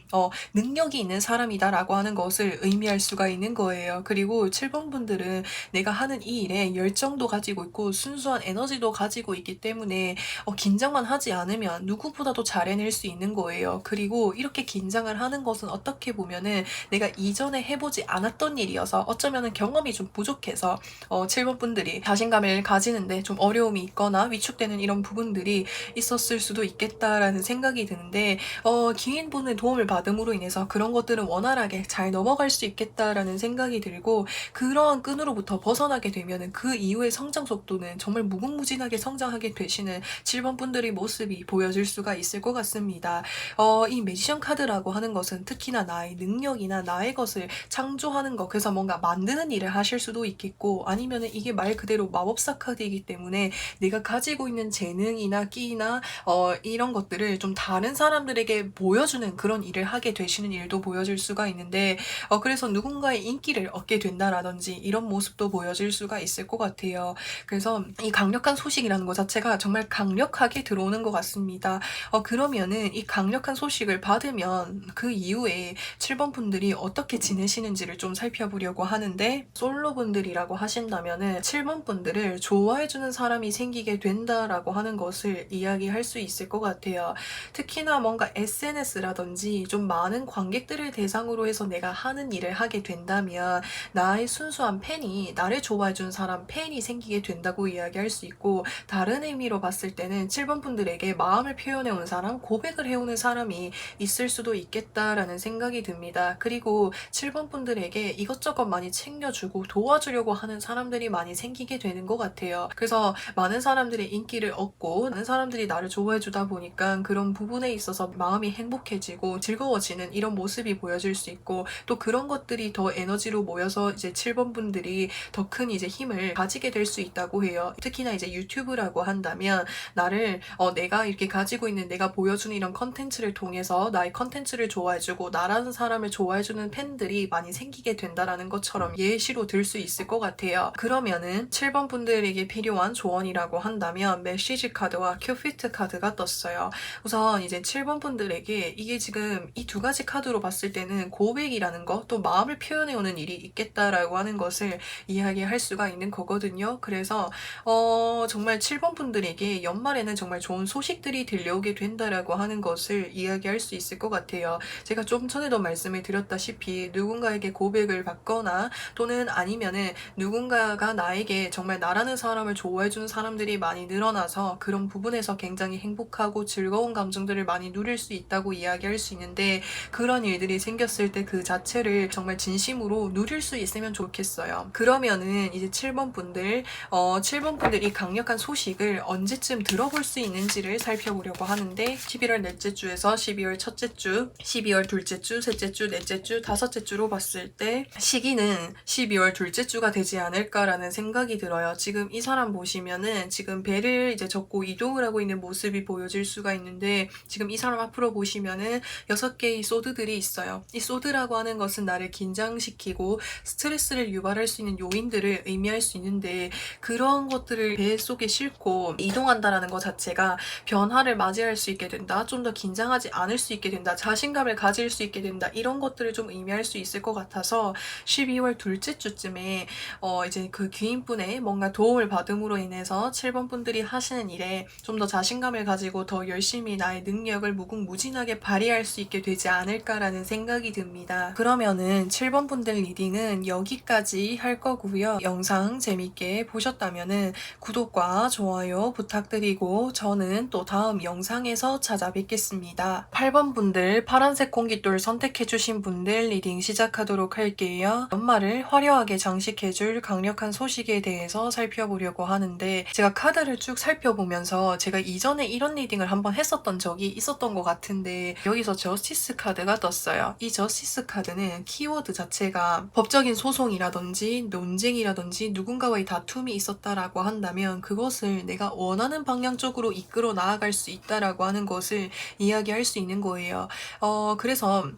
능력이 있는 사람이다라고 하는 것을 의미할 수가 있는 거예요. 그리고 7번 분들은 내가 하는 이 일에 열정도 가지고 있고 순수한 에너지도 가지고 있기 때문에 긴장만 하지 않으면 누구보다도 잘 해낼 수 있는 거예요. 그리고 이렇게 긴장을 하는 것은 어떻게 보면은 내가 이전에 해보지 않았던 일이어서 어쩌면은 경험이 좀 부족해서 7번 분들이 자신감을 가지는데 좀 어려움이 있거나 위축되는 이런 부분들이 있었을 수도 있겠다라는 생각이 드는데 기인분의 도움을 받음으로 인해서 그런 것들은 원활하게 잘 넘어갈 수 있겠다라는 생각이 들고 그러한 끈으로부터 벗어나게 되면은 그 이후의 성장 속도는 정말 무궁무진하게 성장하게 되시는 7번 분들의 모습이 보여질 수가 있을 것 같습니다. 이 매지션 카드라고 하는 것은 특히나 나의 능력이나 나의 것을 창조하는 것, 그래서 뭔가 만드는 일을 하실 수도 있겠고 아니면은 이게 말 그대로 마법사 카드이기 때문에 내가 가지고 있는 재능이나 능력이나 끼나 이런 것들을 좀 다른 사람들에게 보여주는 그런 일을 하게 되시는 일도 보여질 수가 있는데 그래서 누군가의 인기를 얻게 된다라든지 이런 모습도 보여질 수가 있을 것 같아요. 그래서 이 강력한 소식이라는 것 자체가 정말 강력하게 들어오는 것 같습니다. 그러면은 이 강력한 소식을 받으면 그 이후에 7번 분들이 어떻게 지내시는지를 좀 살펴보려고 하는데, 솔로 분들이라고 하신다면은 7번 분들을 좋아해주는 사람이 생기게 된다라고 하는 것을 이야기할 수 있을 것 같아요. 특히나 뭔가 SNS라든지 좀 많은 관객들을 대상으로 해서 내가 하는 일을 하게 된다면 나의 순수한 팬이, 나를 좋아해주는 사람 팬이 생기게 된다고 이야기할 수 있고, 다른 의미로 봤을 때는 7번 분들에게 마음을 표현해온 사람, 고백을 해오는 사람이 있을 수도 있겠다라는 생각이 듭니다. 그리고 7번 분들에게 이것저것 많이 챙겨주고 도와주려고 하는 사람들이 많이 생기게 되는 것 같아요. 그래서 많은 사람들의 인기를 얻고 많은 사람들이 나를 좋아해주다 보니까 그런 부분에 있어서 마음이 행복해지고 즐거워지는 이런 모습이 보여질 수 있고, 또 그런 것들이 더 에너지로 모여서 이제 7번 분들이 더 큰 이제 힘을 가지게 될 수 있다고 해요. 특히나 이제 유튜브라고 한다면 나를 내가 이렇게 가지고 있는, 내가 보여주는 이런 컨텐츠를 통해서 나의 컨텐츠를 좋아해주고 나라는 사람을 좋아해주는 팬들이 많이 생기게 된다라는 것처럼 예시로 들 수 있을 것 같아요. 그러면은 7번 분들에게 필요한 조언이라고 한다면 메시지 카드와 큐피트 카드가 떴어요. 우선 이제 7번 분들에게 이게 지금 이 두 가지 카드로 봤을 때는 고백이라는 거, 또 마음을 표현해오는 일이 있겠다라고 하는 것을 이야기할 수가 있는 거거든요. 그래서 정말 7번 분들에게 연말에는 정말 좋은 소식들이 들려오게 된다라고 하는 것을 이야기할 수 있을 것 같아요. 제가 좀 전에도 말씀을 드렸다시피 누군가에게 고백을 받거나 또는 아니면은 누군가가 나에게 정말 나라는 사람을 좋아해주는 사람들이 많이 늘어나서 그런 부분에서 굉장히 행복하고 즐거운 감정들을 많이 누릴 수 있다고 이야기할 수 있는데, 그런 일들이 생겼을 때 그 자체를 정말 진심으로 누릴 수 있으면 좋겠어요. 그러면은 이제 7번 분들 7번 분들이 강력한 소식을 언제쯤 들어볼 수 있는지를 살펴보려고 하는데, 11월 넷째 주에서 12월 첫째 주, 12월 둘째 주, 셋째 주, 넷째 주, 다섯째 주로 봤을 때 시기는 12월 둘째 주가 되지 않을까라는 생각이 들어요. 지금 이 사람 보시면은 지금 배를 이제 접고 이동을 하고 있는 모습이 보여질 수가 있는데, 지금 이 사람 앞으로 보시면은 6개의 소드들이 있어요. 이 소드라고 하는 것은 나를 긴장시키고 스트레스를 유발할 수 있는 요인들을 의미할 수 있는데, 그런 것들을 배 속에 싣고 이동한다라는 것 자체가 변화를 맞이할 수 있게 된다, 좀 더 긴장하지 않을 수 있게 된다, 자신감을 가질 수 있게 된다, 이런 것들을 좀 의미할 수 있을 것 같아서 12월 둘째 주쯤에 이제 그 귀인분의 뭔가 도움을 받음으로 인해서 7번 분들이 하시는 일에 좀 더 자신감을 가지고 더 열심히 나의 능력을 무궁무진하게 발휘할 수 있게 되지 않을까라는 생각이 듭니다. 그러면은 7번 분들 리딩은 여기까지 할 거고요. 영상 재밌게 보셨다면은 구독과 좋아요 부탁드리고 저는 또 다음 영상에서 찾아뵙겠습니다. 8번 분들 파란색 공깃돌 선택해주신 분들 리딩 시작하도록 할게요. 연말을 화려하게 장식해줄 강력한 소식에 대해서 살펴보려고 하는데, 제가 카드를 쭉 살펴보면서 제가 이전에 이런 리딩을 한번 했었던 적이 있었던 것 같은데, 여기서 저스티스 카드가 떴어요. 이 저스티스 카드는 키워드 자체가 법적인 소송이라든지 논쟁이라든지 누군가와의 다툼이 있었다라고 한다면 그것을 내가 원하는 방향 쪽으로 이끌어 나아갈 수 있다라고 하는 것을 이야기할 수 있는 거예요. 그래서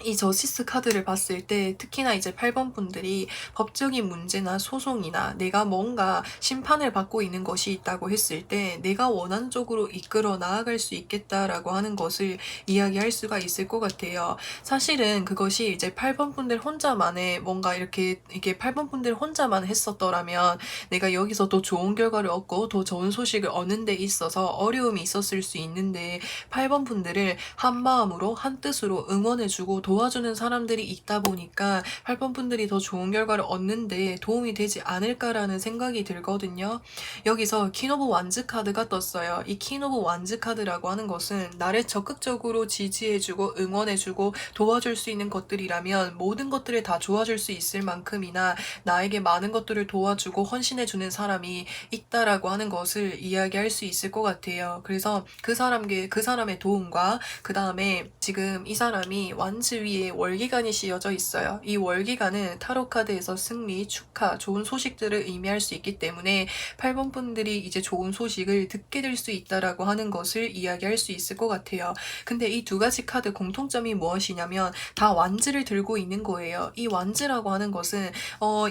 이 저스티스 카드를 봤을 때 특히나 이제 8번 분들이 법적인 문제나 소송이나 내가 뭔가 심판을 받고 있는 것이 있다고 했을 때 내가 원하는 쪽으로 이끌어 나아갈 수 있겠다라고 하는 것을 이야기할 수가 있을 것 같아요. 사실은 그것이 이제 8번 분들 혼자만의 뭔가 이렇게 8번 분들 혼자만 했었더라면 내가 여기서 더 좋은 결과를 얻고 더 좋은 소식을 얻는 데 있어서 어려움이 있었을 수 있는데, 8번 분들을 한 마음으로 한 뜻으로 응원해주고 도와주는 사람들이 있다 보니까 8번 분들이 더 좋은 결과를 얻는데 도움이 되지 않을까라는 생각이 들거든요. 여기서 퀸 오브 완즈 카드가 떴어요. 이 퀸 오브 완즈 카드라고 하는 것은 나를 적극적으로 지지해주고 응원해주고 도와줄 수 있는 것들이라면 모든 것들을 다 도와줄 수 있을 만큼이나 나에게 많은 것들을 도와주고 헌신해주는 사람이 있다라고 하는 것을 이야기할 수 있을 것 같아요. 그래서 그 사람의 도움과 그 다음에 지금 이 사람이 완즈 카드 위에 월기관이 씌어져 있어요. 이 월기관은 타로 카드에서 승리, 축하, 좋은 소식들을 의미할 수 있기 때문에 8번 분들이 이제 좋은 소식을 듣게 될 수 있다라고 하는 것을 이야기할 수 있을 것 같아요. 근데 이 두 가지 카드 공통점이 무엇이냐면 다 완즈를 들고 있는 거예요. 이 완즈라고 하는 것은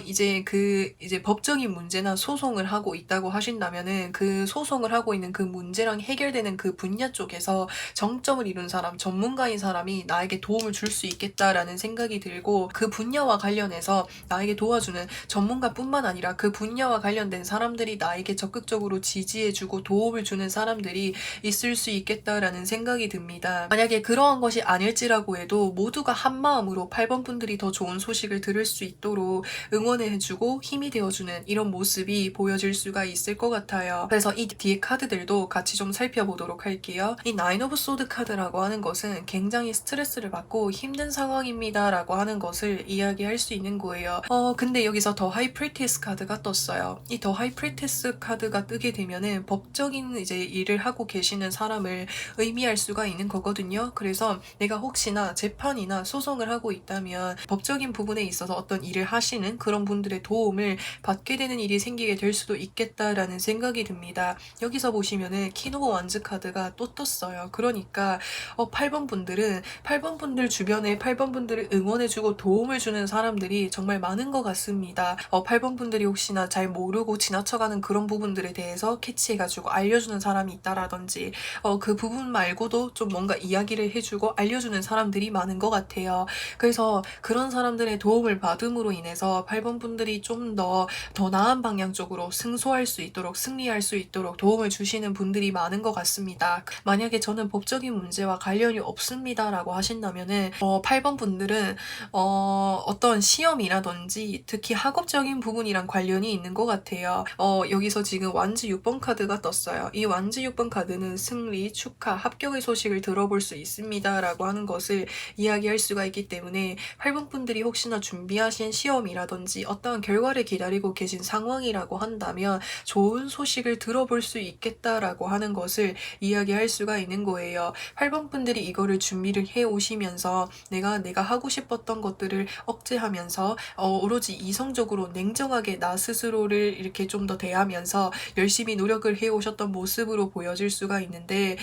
이제 법적인 문제나 소송을 하고 있다고 하신다면은 그 소송을 하고 있는 그 문제랑 해결되는 그 분야 쪽에서 정점을 이룬 사람, 전문가인 사람이 나에게 도움을 줄 수 있겠다라는 생각이 들고, 그 분야와 관련해서 나에게 도와주는 전문가뿐만 아니라 그 분야와 관련된 사람들이 나에게 적극적으로 지지해주고 도움을 주는 사람들이 있을 수 있겠다라는 생각이 듭니다. 만약에 그러한 것이 아닐지라고 해도 모두가 한 마음으로 8번 분들이 더 좋은 소식을 들을 수 있도록 응원해주고 힘이 되어주는 이런 모습이 보여질 수가 있을 것 같아요. 그래서 이 뒤에 카드들도 같이 좀 살펴보도록 할게요. 이 나인 오브 소드 카드라고 하는 것은 굉장히 스트레스를 받고 힘든 상황입니다 라고 하는 것을 이야기할 수 있는 거예요. 근데 여기서 더 하이 프리티스 카드가 떴어요. 이 더 하이 프리티스 카드가 뜨게 되면은 법적인 이제 일을 하고 계시는 사람을 의미할 수가 있는 거거든요. 그래서 내가 혹시나 재판이나 소송을 하고 있다면 법적인 부분에 있어서 어떤 일을 하시는 그런 분들의 도움을 받게 되는 일이 생기게 될 수도 있겠다라는 생각이 듭니다. 여기서 보시면은 퀸 오브 완즈 카드가 또 떴어요. 그러니까 8번 분들은 8번 분들 주변에 8번 분들을 응원해주고 도움을 주는 사람들이 정말 많은 것 같습니다. 8번 분들이 혹시나 잘 모르고 지나쳐가는 그런 부분들에 대해서 캐치해가지고 알려주는 사람이 있다라든지 그 부분 말고도 좀 뭔가 이야기를 해주고 알려주는 사람들이 많은 것 같아요. 그래서 그런 사람들의 도움을 받음으로 인해서 8번 분들이 좀 더 나은 방향 쪽으로 승소할 수 있도록, 승리할 수 있도록 도움을 주시는 분들이 많은 것 같습니다. 만약에 저는 법적인 문제와 관련이 없습니다라고 하신다면은 8번 분들은 어떤 시험이라든지 특히 학업적인 부분이랑 관련이 있는 것 같아요. 여기서 지금 완즈 6번 카드가 떴어요. 이 완즈 6번 카드는 승리, 축하, 합격의 소식을 들어볼 수 있습니다 라고 하는 것을 이야기할 수가 있기 때문에 8번 분들이 혹시나 준비하신 시험이라든지 어떠한 결과를 기다리고 계신 상황이라고 한다면 좋은 소식을 들어볼 수 있겠다라고 하는 것을 이야기할 수가 있는 거예요. 8번 분들이 이거를 준비를 해 오시면서 내가 하고 싶었던 것들을 억제하면서 오로지 이성적으로 냉정하게 나 스스로를 이렇게 좀 더 대하면서 열심히 노력을 해 오셨던 모습으로 보여질 수가 있는데,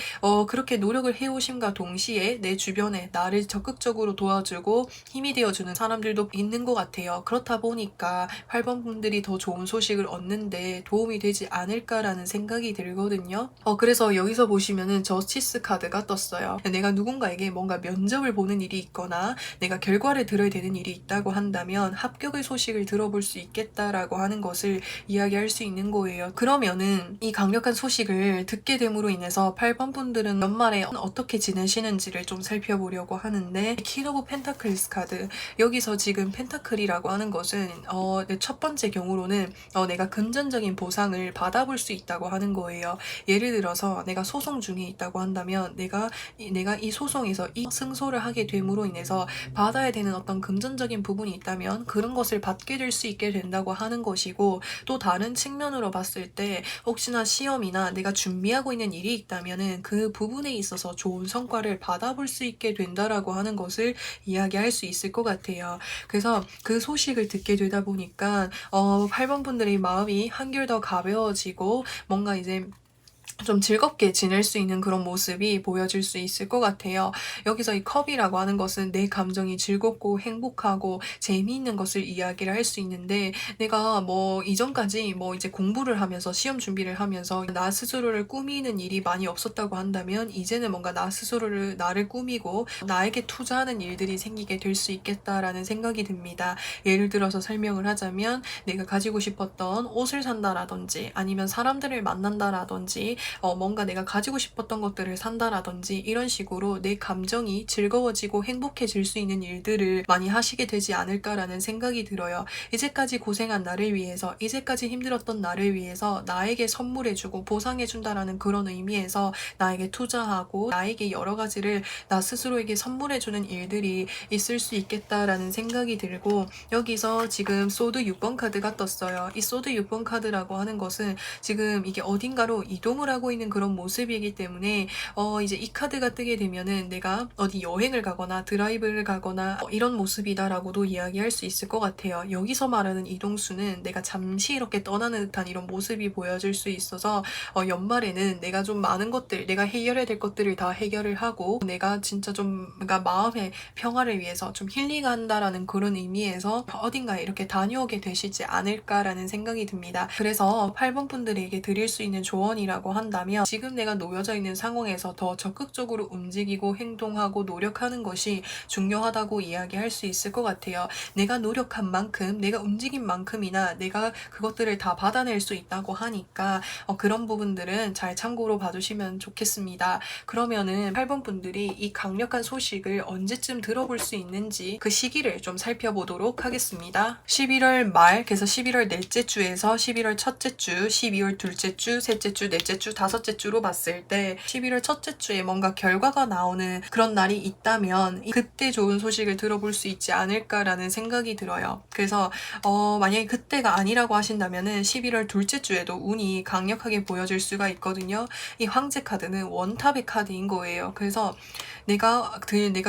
그렇게 노력을 해 오심과 동시에 내 주변에 나를 적극적으로 도와주고 힘이 되어주는 사람들도 있는 것 같아요. 그렇다 보니까 8번 분들이 더 좋은 소식을 얻는데 도움이 되지 않을까라는 생각이 들거든요. 그래서 여기서 보시면은 저스티스 카드가 떴어요. 내가 누군가에게 뭔가 면접을 보는 일이 있거나 내가 결과를 들어야 되는 일이 있다고 한다면 합격의 소식을 들어볼 수 있겠다라고 하는 것을 이야기할 수 있는 거예요. 그러면은 이 강력한 소식을 듣게 됨으로 인해서 8번 분들은 연말에 어떻게 지내시는지를 좀 살펴보려고 하는데, 퀸 오브 펜타클스 카드, 여기서 지금 펜타클이라고 하는 것은 첫 번째 경우로는 내가 금전적인 보상을 받아볼 수 있다고 하는 거예요. 예를 들어서 내가 소송 중에 있다고 한다면 내가 이 소송에서 이 승소를 하게 됨으로 인해서 받아야 되는 어떤 금전적인 부분이 있다면 그런 것을 받게 될 수 있게 된다고 하는 것이고, 또 다른 측면으로 봤을 때 혹시나 시험이나 내가 준비하고 있는 일이 있다면은 그 부분에 있어서 좋은 성과를 받아볼 수 있게 된다라고 하는 것을 이야기할 수 있을 것 같아요. 그래서 그 소식을 듣게 되다 보니까 8번 분들의 마음이 한결 더 가벼워지고 뭔가 이제 좀 즐겁게 지낼 수 있는 그런 모습이 보여질 수 있을 것 같아요. 여기서 이 컵이라고 하는 것은 내 감정이 즐겁고 행복하고 재미있는 것을 이야기를 할 수 있는데, 내가 이전까지 이제 공부를 하면서 시험 준비를 하면서 나 스스로를 꾸미는 일이 많이 없었다고 한다면 이제는 뭔가 나를 꾸미고 나에게 투자하는 일들이 생기게 될 수 있겠다라는 생각이 듭니다. 예를 들어서 설명을 하자면 내가 가지고 싶었던 옷을 산다라든지 아니면 사람들을 만난다라든지 뭔가 내가 가지고 싶었던 것들을 산다라든지 이런 식으로 내 감정이 즐거워지고 행복해질 수 있는 일들을 많이 하시게 되지 않을까라는 생각이 들어요. 이제까지 고생한 나를 위해서, 이제까지 힘들었던 나를 위해서 나에게 선물해주고 보상해준다라는 그런 의미에서 나에게 투자하고 나에게 여러 가지를 나 스스로에게 선물해주는 일들이 있을 수 있겠다라는 생각이 들고, 여기서 지금 소드 6번 카드가 떴어요. 이 소드 6번 카드라고 하는 것은 지금 이게 어딘가로 이동을 나아가고 있는 그런 모습이기 때문에 이제 이 카드가 뜨게 되면은 내가 어디 여행을 가거나 드라이브를 가거나 이런 모습이다라고도 이야기할 수 있을 것 같아요. 여기서 말하는 이동수는 내가 잠시 이렇게 떠나는 듯한 이런 모습이 보여질 수 있어서 연말에는 내가 좀 많은 것들, 내가 해결해야 될 것들을 다 해결을 하고 내가 진짜 좀 그러니까 마음의 평화를 위해서 좀 힐링한다라는 그런 의미에서 어딘가에 이렇게 다녀오게 되시지 않을까라는 생각이 듭니다. 그래서 8번 분들에게 드릴 수 있는 조언이라고 한다면 지금 내가 놓여져 있는 상황에서 더 적극적으로 움직이고 행동하고 노력하는 것이 중요하다고 이야기할 수 있을 것 같아요. 내가 노력한 만큼, 내가 움직인 만큼이나 내가 그것들을 다 받아낼 수 있다고 하니까 그런 부분들은 잘 참고로 봐주시면 좋겠습니다. 그러면은 8번 분들이 이 강력한 소식을 언제쯤 들어볼 수 있는지 그 시기를 좀 살펴보도록 하겠습니다. 11월 말, 그래서 11월 넷째 주에서 11월 첫째 주, 12월 둘째 주, 셋째 주, 넷째 주, 다섯째 주로 봤을 때 11월 첫째 주에 뭔가 결과가 나오는 그런 날이 있다면 그때 좋은 소식을 들어볼 수 있지 않을까라는 생각이 들어요. 그래서 만약에 그때가 아니라고 하신다면은 11월 둘째 주에도 운이 강력하게 보여질 수가 있거든요. 이 황제 카드는 원탑의 카드인 거예요. 그래서 내가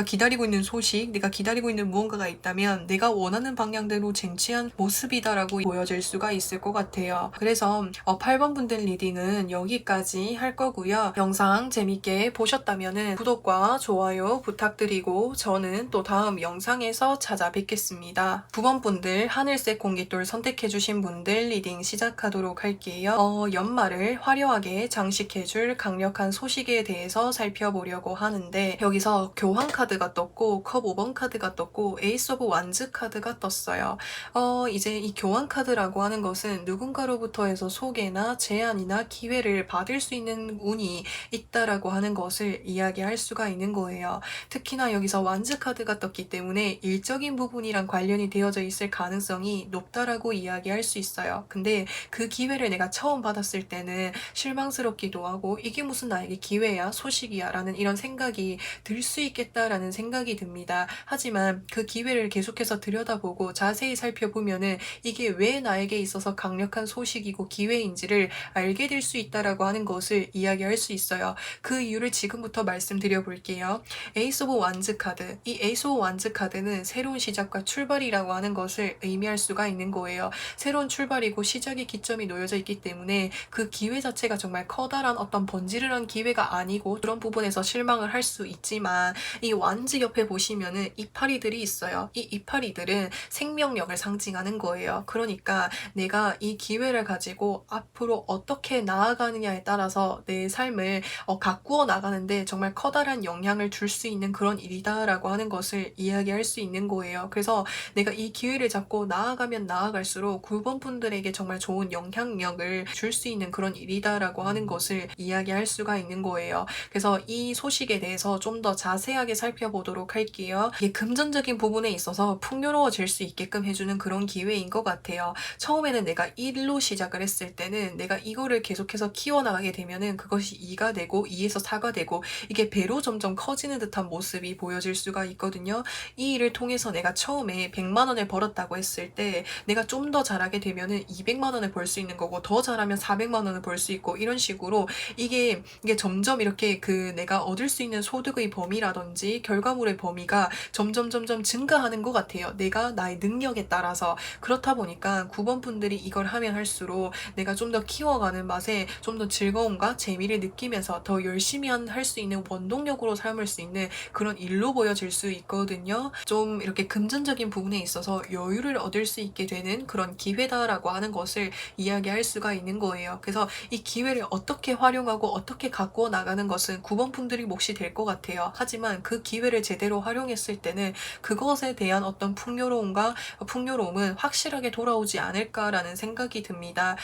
기다리고 있는 소식, 내가 기다리고 있는 무언가가 있다면 내가 원하는 방향대로 쟁취한 모습이다라고 보여질 수가 있을 것 같아요. 그래서 8번 분들 리딩은 여기까지 할 거고요. 영상 재밌게 보셨다면 구독과 좋아요 부탁드리고 저는 또 다음 영상에서 찾아뵙겠습니다. 9번 분들 하늘색 공깃돌 선택해주신 분들 리딩 시작하도록 할게요. 연말을 화려하게 장식해줄 강력한 소식에 대해서 살펴보려고 하는데 여기서 교황 카드가 떴고 컵 5번 카드가 떴고 에이스 오브 완즈 카드가 떴어요. 이제 이 교황 카드라고 하는 것은 누군가로부터 해서 소개나 제안이나 기회를 받을 수 있는 운이 있다라고 하는 것을 이야기할 수가 있는 거예요. 특히나 여기서 완즈 카드가 떴기 때문에 일적인 부분이랑 관련이 되어져 있을 가능성이 높다라고 이야기할 수 있어요. 근데 그 기회를 내가 처음 받았을 때는 실망스럽기도 하고 이게 무슨 나에게 기회야, 소식이야 라는 이런 생각이 들 수 있겠다라는 생각이 듭니다. 하지만 그 기회를 계속해서 들여다보고 자세히 살펴보면은 이게 왜 나에게 있어서 강력한 소식이고 기회인지를 알게 될 수 있다라고 하는 것을 이야기할 수 있어요. 그 이유를 지금부터 말씀드려 볼게요. 에이스 오브 완즈 카드. 이 에이스 오브 완즈 카드는 새로운 시작과 출발이라고 하는 것을 의미할 수가 있는 거예요. 새로운 출발이고 시작의 기점이 놓여져 있기 때문에 그 기회 자체가 정말 커다란 어떤 번지르르한 기회가 아니고 그런 부분에서 실망을 할 수 있지만 이 완즈 옆에 보시면은 이파리들이 있어요. 이 이파리들은 생명력을 상징하는 거예요. 그러니까 내가 이 기회를 가지고 앞으로 어떻게 나아가느냐에 따라서 내 삶을 가꾸어 나가는데 정말 커다란 영향을 줄 수 있는 그런 일이다라고 하는 것을 이야기할 수 있는 거예요. 그래서 내가 이 기회를 잡고 나아가면 나아갈수록 9번 분들에게 정말 좋은 영향력을 줄 수 있는 그런 일이다라고 하는 것을 이야기할 수가 있는 거예요. 그래서 이 소식에 대해서 좀 더 자세하게 살펴보도록 할게요. 이게 금전적인 부분에 있어서 풍요로워질 수 있게끔 해주는 그런 기회인 것 같아요. 처음에는 내가 1로 시작을 했을 때는 내가 이거를 계속해서 키워나가게 되면은 그것이 2가 되고 2에서 4가 되고 이게 배로 점점 커지는 듯한 모습이 보여질 수가 있거든요. 이 일을 통해서 내가 처음에 100만 원을 벌었다고 했을 때 내가 좀 더 잘하게 되면은 200만 원을 벌 수 있는 거고 더 잘하면 400만 원을 벌 수 있고 이런 식으로 이게 점점 이렇게 내가 얻을 수 있는 소득의 범위라든지 결과물의 범위가 점점 증가하는 것 같아요. 내가 나의 능력에 따라서. 그렇다 보니까 9번 분들이 이걸 하면 할수록 내가 좀 더 키워가는 맛에 좀 더 즐거움과 재미를 느끼면서 더 열심히 할 수 있는 원동력으로 삼을 수 있는 그런 일로 보여질 수 있거든요. 좀 이렇게 금전적인 부분에 있어서 여유를 얻을 수 있게 되는 그런 기회다라고 하는 것을 이야기할 수가 있는 거예요. 그래서 이 기회를 어떻게 활용하고 어떻게 가꾸어 나가는 것은 9번 분들이 몫이 될 것 같아요. 하지만 그 기회를 제대로 활용했을 때는 그것에 대한 어떤 풍요로움은 확실하게 돌아오지 않을까라는 생각이 듭니다.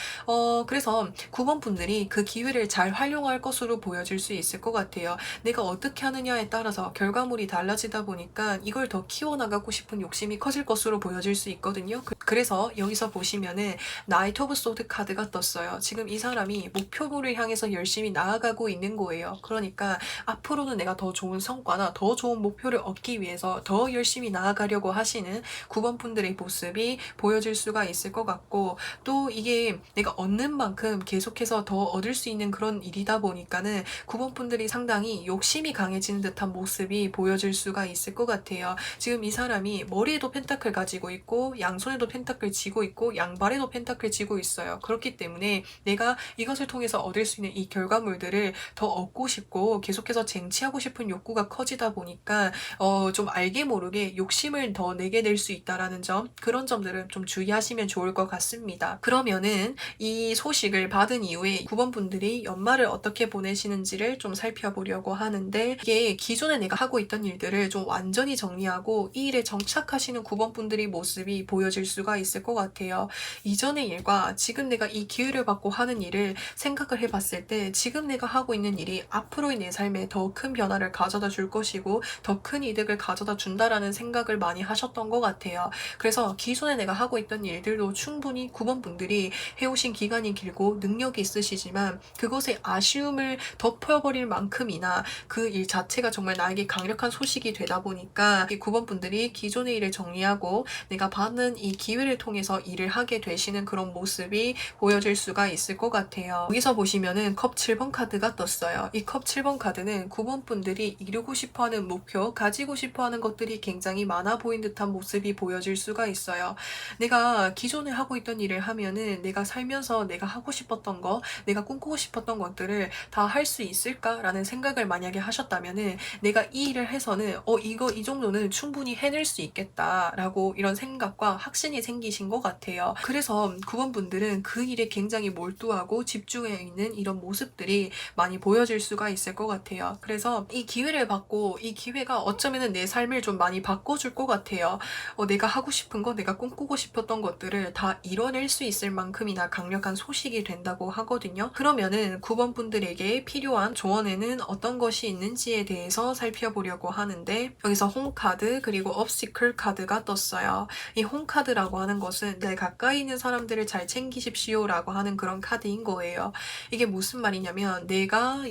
그래서 9번 분들이 그 기회를 잘 활용할 것으로 보여질 수 있을 것 같아요. 내가 어떻게 하느냐에 따라서 결과물이 달라지다 보니까 이걸 더 키워나가고 싶은 욕심이 커질 것으로 보여질 수 있거든요. 그래서 여기서 보시면은 나이트 오브 소드 카드가 떴어요. 지금 이 사람이 목표물을 향해서 열심히 나아가고 있는 거예요. 그러니까 앞으로는 내가 더 좋은 성과나 더 좋은 목표를 얻기 위해서 더 열심히 나아가려고 하시는 9번 분들의 모습이 보여질 수가 있을 것 같고, 또 이게 내가 얻는 만큼 계속해서 더 얻을 수 있는 그런 일이다 보니까는 9번 분들이 상당히 욕심이 강해지는 듯한 모습이 보여질 수가 있을 것 같아요. 지금 이 사람이 머리에도 펜타클 가지고 있고 양손에도 펜타클 쥐고 있고 양발에도 펜타클 쥐고 있어요. 그렇기 때문에 내가 이것을 통해서 얻을 수 있는 이 결과물들을 더 얻고 싶고 계속해서 쟁취하고 싶은 욕구가 커지다 보니까 좀 알게 모르게 욕심을 더 내게 될 수 있다라는 점, 그런 점들은 좀 주의하시면 좋을 것 같습니다. 그러면은 이 소식을 받은 이후에 9번 분들이 연말을 어떻게 보내시는지를 좀 살펴보려고 하는데, 이게 기존에 내가 하고 있던 일들을 좀 완전히 정리하고 이 일에 정착하시는 9번 분들의 모습이 보여질 수가 있을 것 같아요. 이전의 일과 지금 내가 이 기회를 받고 하는 일을 생각을 해봤을 때 지금 내가 하고 있는 일이 앞으로의 내 삶에 더 큰 변화를 가져다 줄 것이고 더 큰 이득을 가져다 준다라는 생각을 많이 하셨던 것 같아요. 그래서 기존에 내가 하고 있던 일들도 충분히 9번 분들이 해오신 기간이 길고 능력이 있으시지만 그것의 아쉬움을 덮어버릴 만큼이나 그 일 자체가 정말 나에게 강력한 소식이 되다 보니까 이 9번 분들이 기존의 일을 정리하고 내가 받는 이 기회를 통해서 일을 하게 되시는 그런 모습이 보여질 수가 있을 것 같아요. 여기서 보시면은 컵 7번 카드가 떴어요. 이 컵 7번 카드는 9번 분들이 이루고 싶어하는 목표, 가지고 싶어하는 것들이 굉장히 많아 보인 듯한 모습이 보여질 수가 있어요. 내가 기존에 하고 있던 일을 하면은 내가 살면서 내가 하고 싶었던 거, 내가 꿈꾸고 싶었던 것들을 다 할 수 있을까라는 생각을 만약에 하셨다면은 내가 이 일을 해서는 이 정도는 충분히 해낼 수 있겠다라고 이런 생각과 확신이 생기신 것 같아요. 그래서 9번 분들은 그 일에 굉장히 몰두하고 집중해 있는 이런 모습들이 많이 보여질 수가 있을 것 같아요. 그래서 이 기회를 받고 이 기회가 어쩌면은 내 삶을 좀 많이 바꿔줄 것 같아요. 내가 하고 싶은 거, 내가 꿈꾸고 싶었던 것들을 다 이뤄낼 수 있을 만큼이나 강력한 소식이 된다고 하거든요. 그러면은 9번 분들에게 필요한 조언에는 어떤 것이 있는지에 대해서 살펴보려고 하는데, 여기서 홈카드 그리고 업시클 카드가 떴어요. 이 홈카드라고 하는 것은 내 가까이 있는 사람들을 잘 챙기십시오 라고 하는 그런 카드인 거예요. 이게 무슨 말이냐면 내가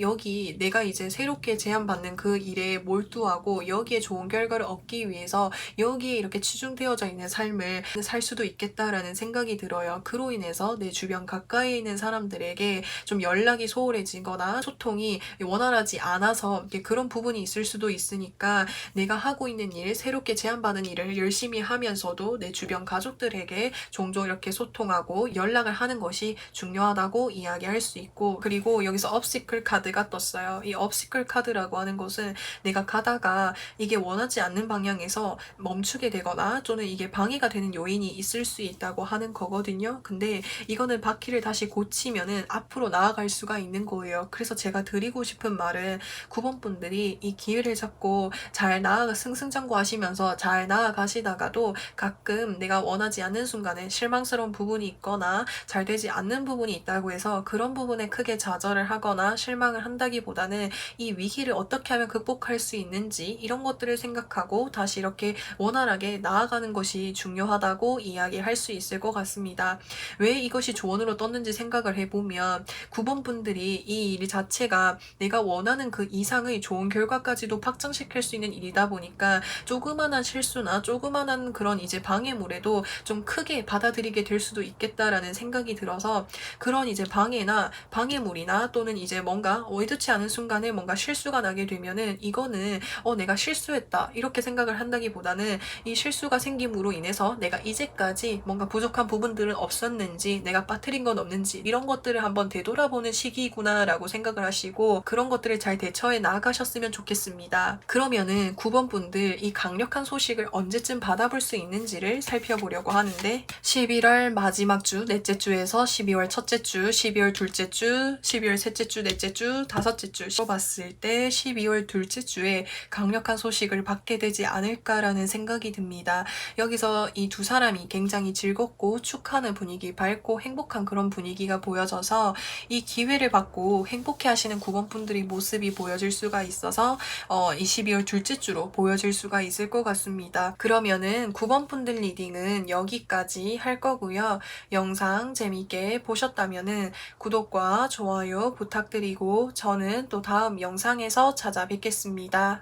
이제 새롭게 제안받는 그 일에 몰두하고 여기에 좋은 결과를 얻기 위해서 여기에 이렇게 치중되어져 있는 삶을 살 수도 있겠다라는 생각이 들어요. 그로 인해서 내 주변 가까이 있는 사람들에게 좀 연락이 소홀해지거나 소통이 원활하지 않아서 그런 부분이 있을 수도 있으니까 내가 하고 있는 일, 새롭게 제안받은 일을 열심히 하면서도 내 주변 가족들에게 종종 이렇게 소통하고 연락을 하는 것이 중요하다고 이야기할 수 있고, 그리고 여기서 업시클 카드가 떴어요. 이 업시클 카드라고 하는 것은 내가 가다가 이게 원하지 않는 방향에서 멈추게 되거나 또는 이게 방해가 되는 요인이 있을 수 있다고 하는 거거든요. 근데 이거는 바퀴를 다시 고치면은 앞으로 나아갈 수가 있는 거예요. 그래서 제가 드리고 싶은 말은 9번 분들이 이 기회를 잡고 잘 승승장구하시면서 잘 나아가시다가도 가끔 내가 원하지 않는 순간에 실망스러운 부분이 있거나 잘 되지 않는 부분이 있다고 해서 그런 부분에 크게 좌절을 하거나 실망을 한다기보다는 이 위기를 어떻게 하면 극복할 수 있는지 이런 것들을 생각하고 다시 이렇게 원활하게 나아가는 것이 중요하다고 이야기할 수 있을 것 같습니다. 왜 이것이 조언으로 떴는지 생각을 해보면 9번 분들이 이 일 자체가 내가 원하는 그 이상의 좋은 결과까지도 확장시킬 수 있는 일이다 보니까 조그만한 실수나 조그만한 그런 이제 방해물에도 좀 크게 받아들이게 될 수도 있겠다라는 생각이 들어서 그런 이제 방해나 방해물이나 또는 이제 뭔가 의도치 않은 순간에 뭔가 실수가 나게 되면은 이거는 내가 실수했다 이렇게 생각을 한다기보다는 이 실수가 생김으로 인해서 내가 이제까지 뭔가 부족한 부분들은 없었는지, 내가 빠뜨린 건 없는지 이런 것들을 한번 되돌아보는 시기구나 라고 생각을 하시고 그런 것들을 잘 대처해 나가셨으면 좋겠습니다. 그러면은 9번 분들 이 강력한 소식을 언제쯤 받아볼 수 있는지를 살펴보려고 하는데, 11월 마지막 주 넷째 주에서 12월 첫째 주, 12월 둘째 주, 12월 셋째 주, 넷째 주, 다섯째 주로 봤을 때 12월 둘째 주에 강력한 소식을 받게 되지 않을까라는 생각이 듭니다. 여기서 이 두 사람이 굉장히 즐겁고 축하하는 분위기, 밝고 행복한 그런 분위기가 보여져서 이 기회를 받고 행복해 하시는 9번 분들의 모습이 보여질 수가 있어서 이 12월 둘째 주로 보여질 수가 있을 것 같습니다. 그러면은 9번 분들 리딩은 여기까지 할 거고요. 영상 재미있게 보셨다면은 구독과 좋아요 부탁드리고 저는 또 다음 영상에서 찾아뵙겠습니다. 찾아뵙겠습니다.